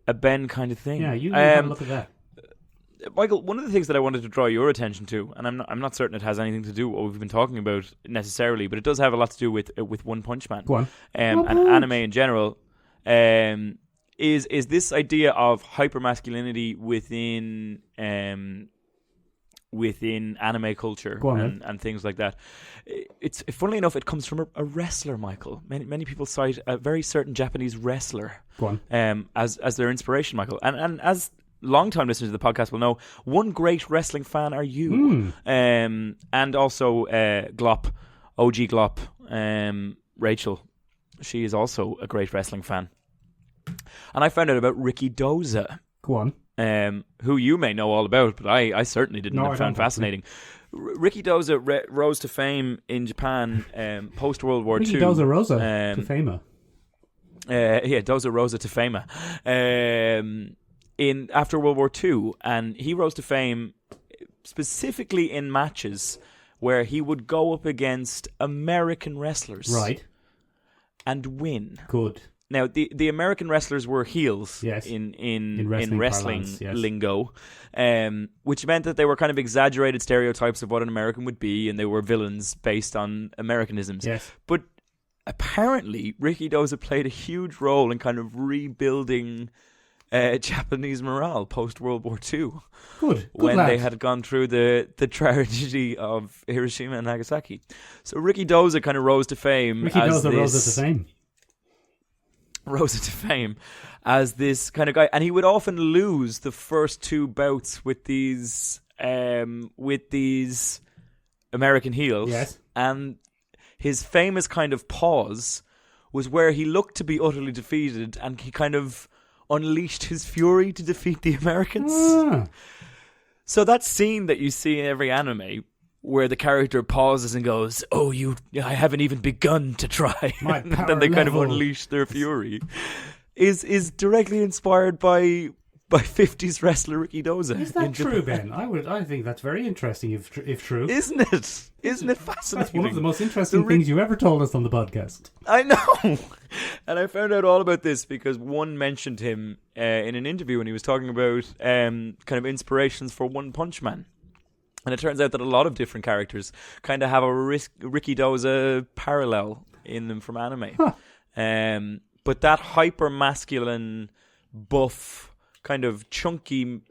A Ben kind of thing. Yeah, you have a look at that. Michael, one of the things that I wanted to draw your attention to, and I'm not certain it has anything to do with what we've been talking about necessarily, but it does have a lot to do with One Punch Man. Go on. And anime in general. Is this idea of hypermasculinity within anime culture and things like that. It's funnily enough, it comes from a wrestler, Michael. Many people cite a very certain Japanese wrestler as their inspiration, Michael. And as long-time listeners to the podcast will know, one great wrestling fan are you. And also Glop, OG Glop, Rachel. She is also a great wrestling fan. And I found out about Ricky Doza, Go on. who you may know all about, but I certainly didn't. No, I found fascinating. Ricky Doza rose to fame in Japan post World War II. Ricky Doza Rosa to fame. Doza Rosa to fame. In after World War II, and he rose to fame specifically in matches where he would go up against American wrestlers, Right. and win. Good. Now, the American wrestlers were heels Yes. in wrestling wrestling parlance, yes. lingo, which meant that they were kind of exaggerated stereotypes of what an American would be, and they were villains based on Americanisms. Yes. But apparently, Ricky Doza played a huge role in kind of rebuilding Japanese morale post World War II. Good When lad. they had gone through the tragedy of Hiroshima and Nagasaki. So Ricky Doza kind of rose to fame Ricky as Doza this... Rosa to fame. Rose to fame as this kind of guy, and he would often lose the first two bouts with these American heels. Yes. And his famous kind of pause was where he looked to be utterly defeated, and he kind of unleashed his fury to defeat the Americans. Ah. So that scene that you see in every anime, where the character pauses and goes, "Oh, I haven't even begun to try," My and power then they kind of level. unleash their fury, is directly inspired by 50s wrestler Ricky Doza. Is that in true, Japan. Ben? I think that's very interesting if true. Isn't it? Isn't it fascinating? That's one of the most interesting things you ever told us on the podcast. I know. And I found out all about this because one mentioned him in an interview when he was talking about kind of inspirations for One Punch Man. And it turns out that a lot of different characters kind of have a Ricky Doza parallel in them from anime. Huh. But that hyper-masculine, buff, kind of chunky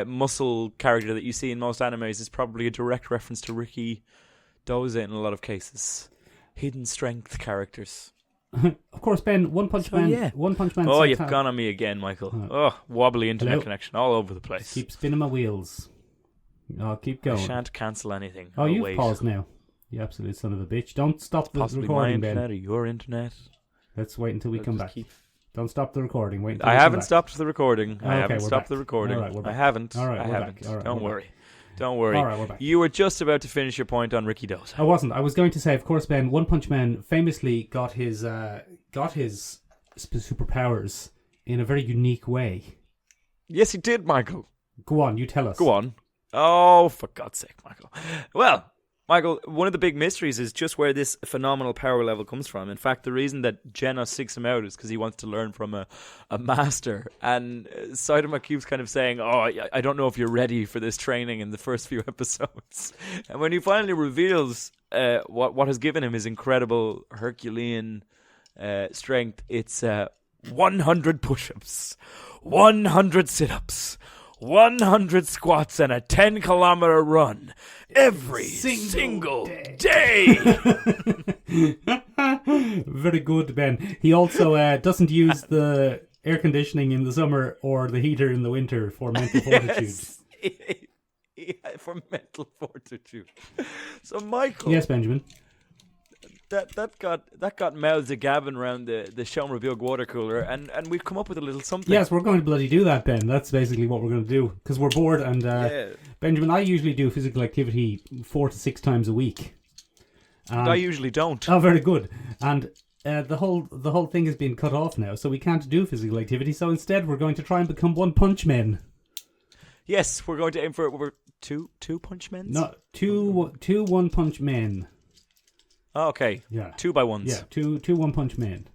muscle character that you see in most animes is probably a direct reference to Ricky Doza in a lot of cases. Hidden strength characters. Of course, Ben. One Punch Man. yeah. One Punch Man. Oh, you've gone on me again, Michael. Oh, wobbly internet Hello? connection all over the place. Keep spinning my wheels. I'll keep I going. shan't cancel anything. Oh, I'll you've wait. paused now. You absolute son of a bitch. Don't stop the Possibly my recording, internet Ben. or your internet. Let's wait until we I'll come just back. keep- Don't stop the recording. Wait until I we come haven't back. stopped the recording. Oh, I okay, haven't we're stopped back. the recording. All right, we're I back. haven't. All right, I we're haven't. back. All right, Don't we're worry. back. Don't worry. All right, we're back. You were just about to finish your point on Ricky Doza. I wasn't. I was going to say, of course, Ben. One Punch Man famously got his superpowers in a very unique way. Yes, he did, Michael. Go on, you tell us. Go on. Oh, for God's sake, Michael. Well, Michael, one of the big mysteries is just where this phenomenal power level comes from. In fact, the reason that Genos seeks him out is because he wants to learn from a master. And Saitama keeps kind of saying, "Oh, I don't know if you're ready for this training," in the first few episodes. And when he finally reveals what has given him his incredible Herculean strength, it's 100 push-ups, 100 sit-ups, 100 squats, and a 10-kilometer run every single day. Very good, Ben. He also doesn't use the air conditioning in the summer or the heater in the winter for mental fortitude. Yes. For mental fortitude. So, Michael, Yes, Benjamin. that got Mel Gavin around the Shelmerbilg water cooler, and we've come up with a little something. Yes, we're going to bloody do that, Ben. That's basically what we're going to do because we're bored. And Benjamin, I usually do physical activity 4 to 6 times a week. I usually don't. Oh, very good. And the whole thing has been cut off now, so we can't do physical activity. So instead, we're going to try and become One Punch Men. Yes, we're going to aim for two punch men. No, two One Punch Men. Oh, okay. Yeah. 2x1s. Yeah, two One Punch Men.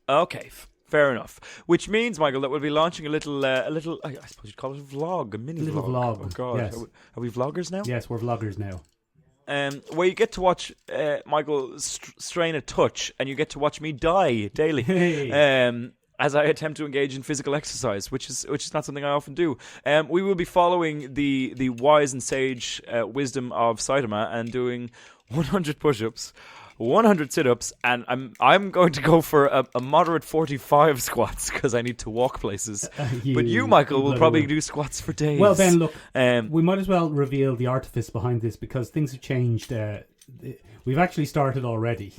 Okay, fair enough. Which means, Michael, that we'll be launching a little. I suppose you'd call it a vlog, a mini Little vlog. vlog, Oh God, yes. are we vloggers now? Yes, we're vloggers now. Where you get to watch Michael strain a touch, and you get to watch me die daily. Hey. As I attempt to engage in physical exercise, which is not something I often do. We will be following the wise and sage wisdom of Saitama and doing 100 push-ups, 100 sit-ups, and I'm going to go for a moderate 45 squats because I need to walk places. But you, Michael, will probably do squats for days. Well, Ben, look, we might as well reveal the artifice behind this because things have changed. We've actually started already.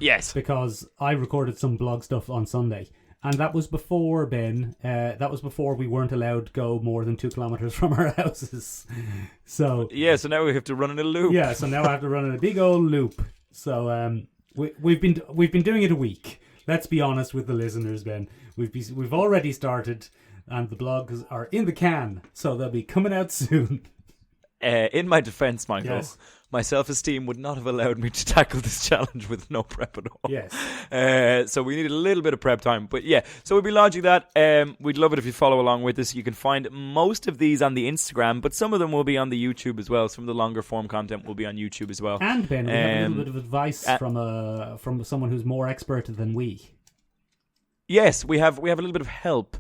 Yes. Because I recorded some blog stuff on Sunday, And that was before, Ben, that was before we weren't allowed to go more than 2 kilometres from our houses. So so now we have to run in a loop. Yeah, so now I have to run in a big old loop. So we've been doing it a week. Let's be honest with the listeners, Ben. We've already started, and the blogs are in the can, so they'll be coming out soon. In my defence, Michael, Yes. my self-esteem would not have allowed me to tackle this challenge with no prep at all. Yes. So we needed a little bit of prep time. But yeah, so we'll be launching that. We'd love it if you follow along with us. You can find most of these on the Instagram, but some of them will be on the YouTube as well. Some of the longer form content will be on YouTube as well. And Ben, we have a little bit of advice from someone who's more expert than we. Yes, we have a little bit of help.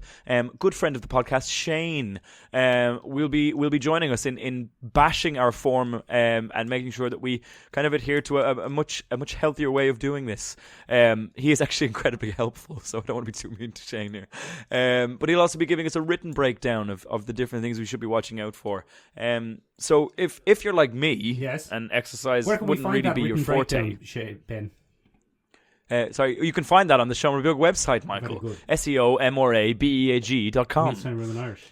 Good friend of the podcast, Shane, will be joining us in bashing our form and making sure that we kind of adhere to a much healthier way of doing this. He is actually incredibly helpful, so I don't want to be too mean to Shane here. But he'll also be giving us a written breakdown of the different things we should be watching out for. So if you're like me, yes, and exercise where can wouldn't we find really that be your written forte. breakdown, Ben? Sorry, you can find that on the Sean Rebeag website, Michael. SEOMORABEAG.com. It sounds really Irish.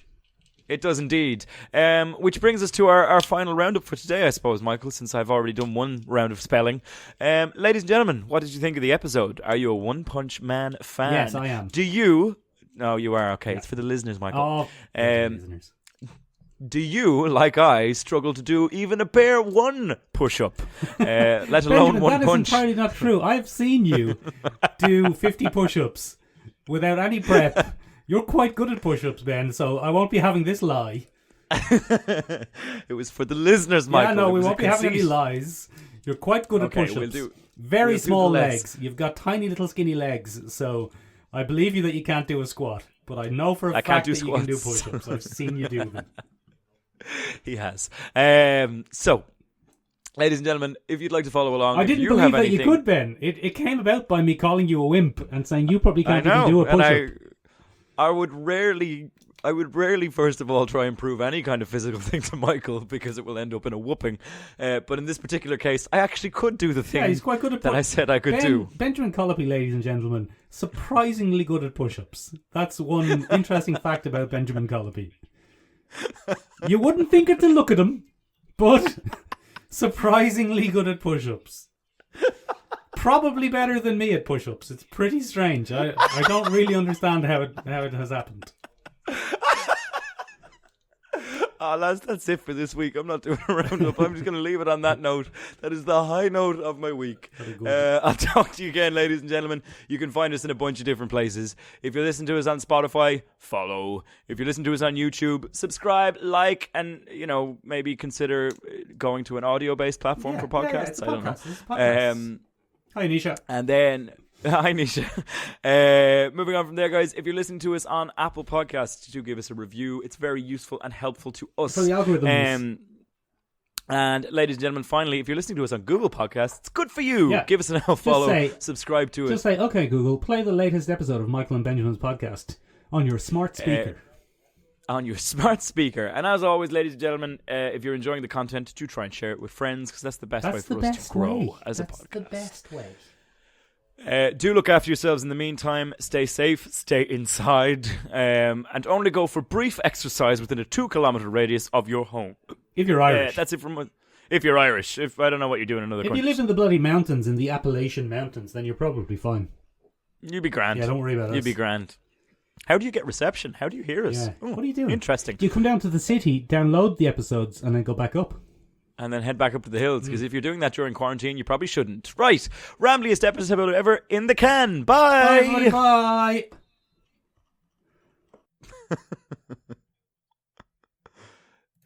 It does indeed. Which brings us to our final roundup for today, I suppose, Michael, since I've already done one round of spelling. Ladies and gentlemen, what did you think of the episode? Are you a One Punch Man fan? Yes, I am. Do you... No, you are. Okay, yeah. It's for the listeners, Michael. Oh, the listeners. Do you, like I, struggle to do even a bare one push-up, let alone Benjamin, one punch? That is entirely not true. I've seen you do 50 push-ups without any prep. You're quite good at push-ups, Ben, so I won't be having this lie. It was for the listeners, Michael. Yeah, no, we won't be having any lies. You're quite good at push-ups. Very small legs. You've got tiny little skinny legs, so I believe you that you can't do a squat. But I know for a fact that you can do push-ups. I've seen you do them. He has. So, ladies and gentlemen, if you'd like to follow along, I didn't believe that you could, Ben. It came about by me calling you a wimp and saying you probably can't even do a push-up. I would rarely, first of all, try and prove any kind of physical thing to Michael because it will end up in a whooping. But in this particular case, I actually could do the thing he's quite good at that I said I could do. Benjamin Colopy, ladies and gentlemen, surprisingly good at push-ups. That's one interesting fact about Benjamin Colopy. You wouldn't think it to look at him, but surprisingly good at push-ups. Probably better than me at push-ups. It's pretty strange. I don't really understand how it has happened. Oh, lads, that's it for this week. I'm not doing a roundup. I'm just going to leave it on that note. That is the high note of my week. I'll talk to you again, ladies and gentlemen. You can find us in a bunch of different places. If you listen to us on Spotify, follow. If you listen to us on YouTube, subscribe, like, and, maybe consider going to an audio-based platform for podcasts. I don't know. It's a podcast. Hi, Nisha. And then... Hi, Nisha. Moving on from there, guys. If you're listening to us on Apple Podcasts, do give us a review. It's very useful and helpful to us. For the algorithms. And ladies and gentlemen, finally, if you're listening to us on Google Podcasts, it's good for you. Yeah. Give us an follow, subscribe to it. Just say, okay, Google, play the latest episode of Michael and Benjamin's podcast on your smart speaker. On your smart speaker. And as always, ladies and gentlemen, if you're enjoying the content, do try and share it with friends, because that's the best way for us to grow as a podcast. That's the best way. Do look after yourselves in the meantime. Stay safe, stay inside, and only go for brief exercise within a 2-kilometre radius of your home. If you're Irish. That's it from... If you're Irish. If I don't know what you do in another country. If you live in the bloody mountains, in the Appalachian Mountains, then you're probably fine. You'd be grand. Yeah, don't worry about us. You'd be grand. How do you get reception? How do you hear us? Yeah. What are you doing? Interesting. Do you come down to the city, download the episodes, and then go back up? And then head back up to the hills, because if you're doing that during quarantine, you probably shouldn't. Right. Rambliest episode ever in the can. Bye. Bye. Bye.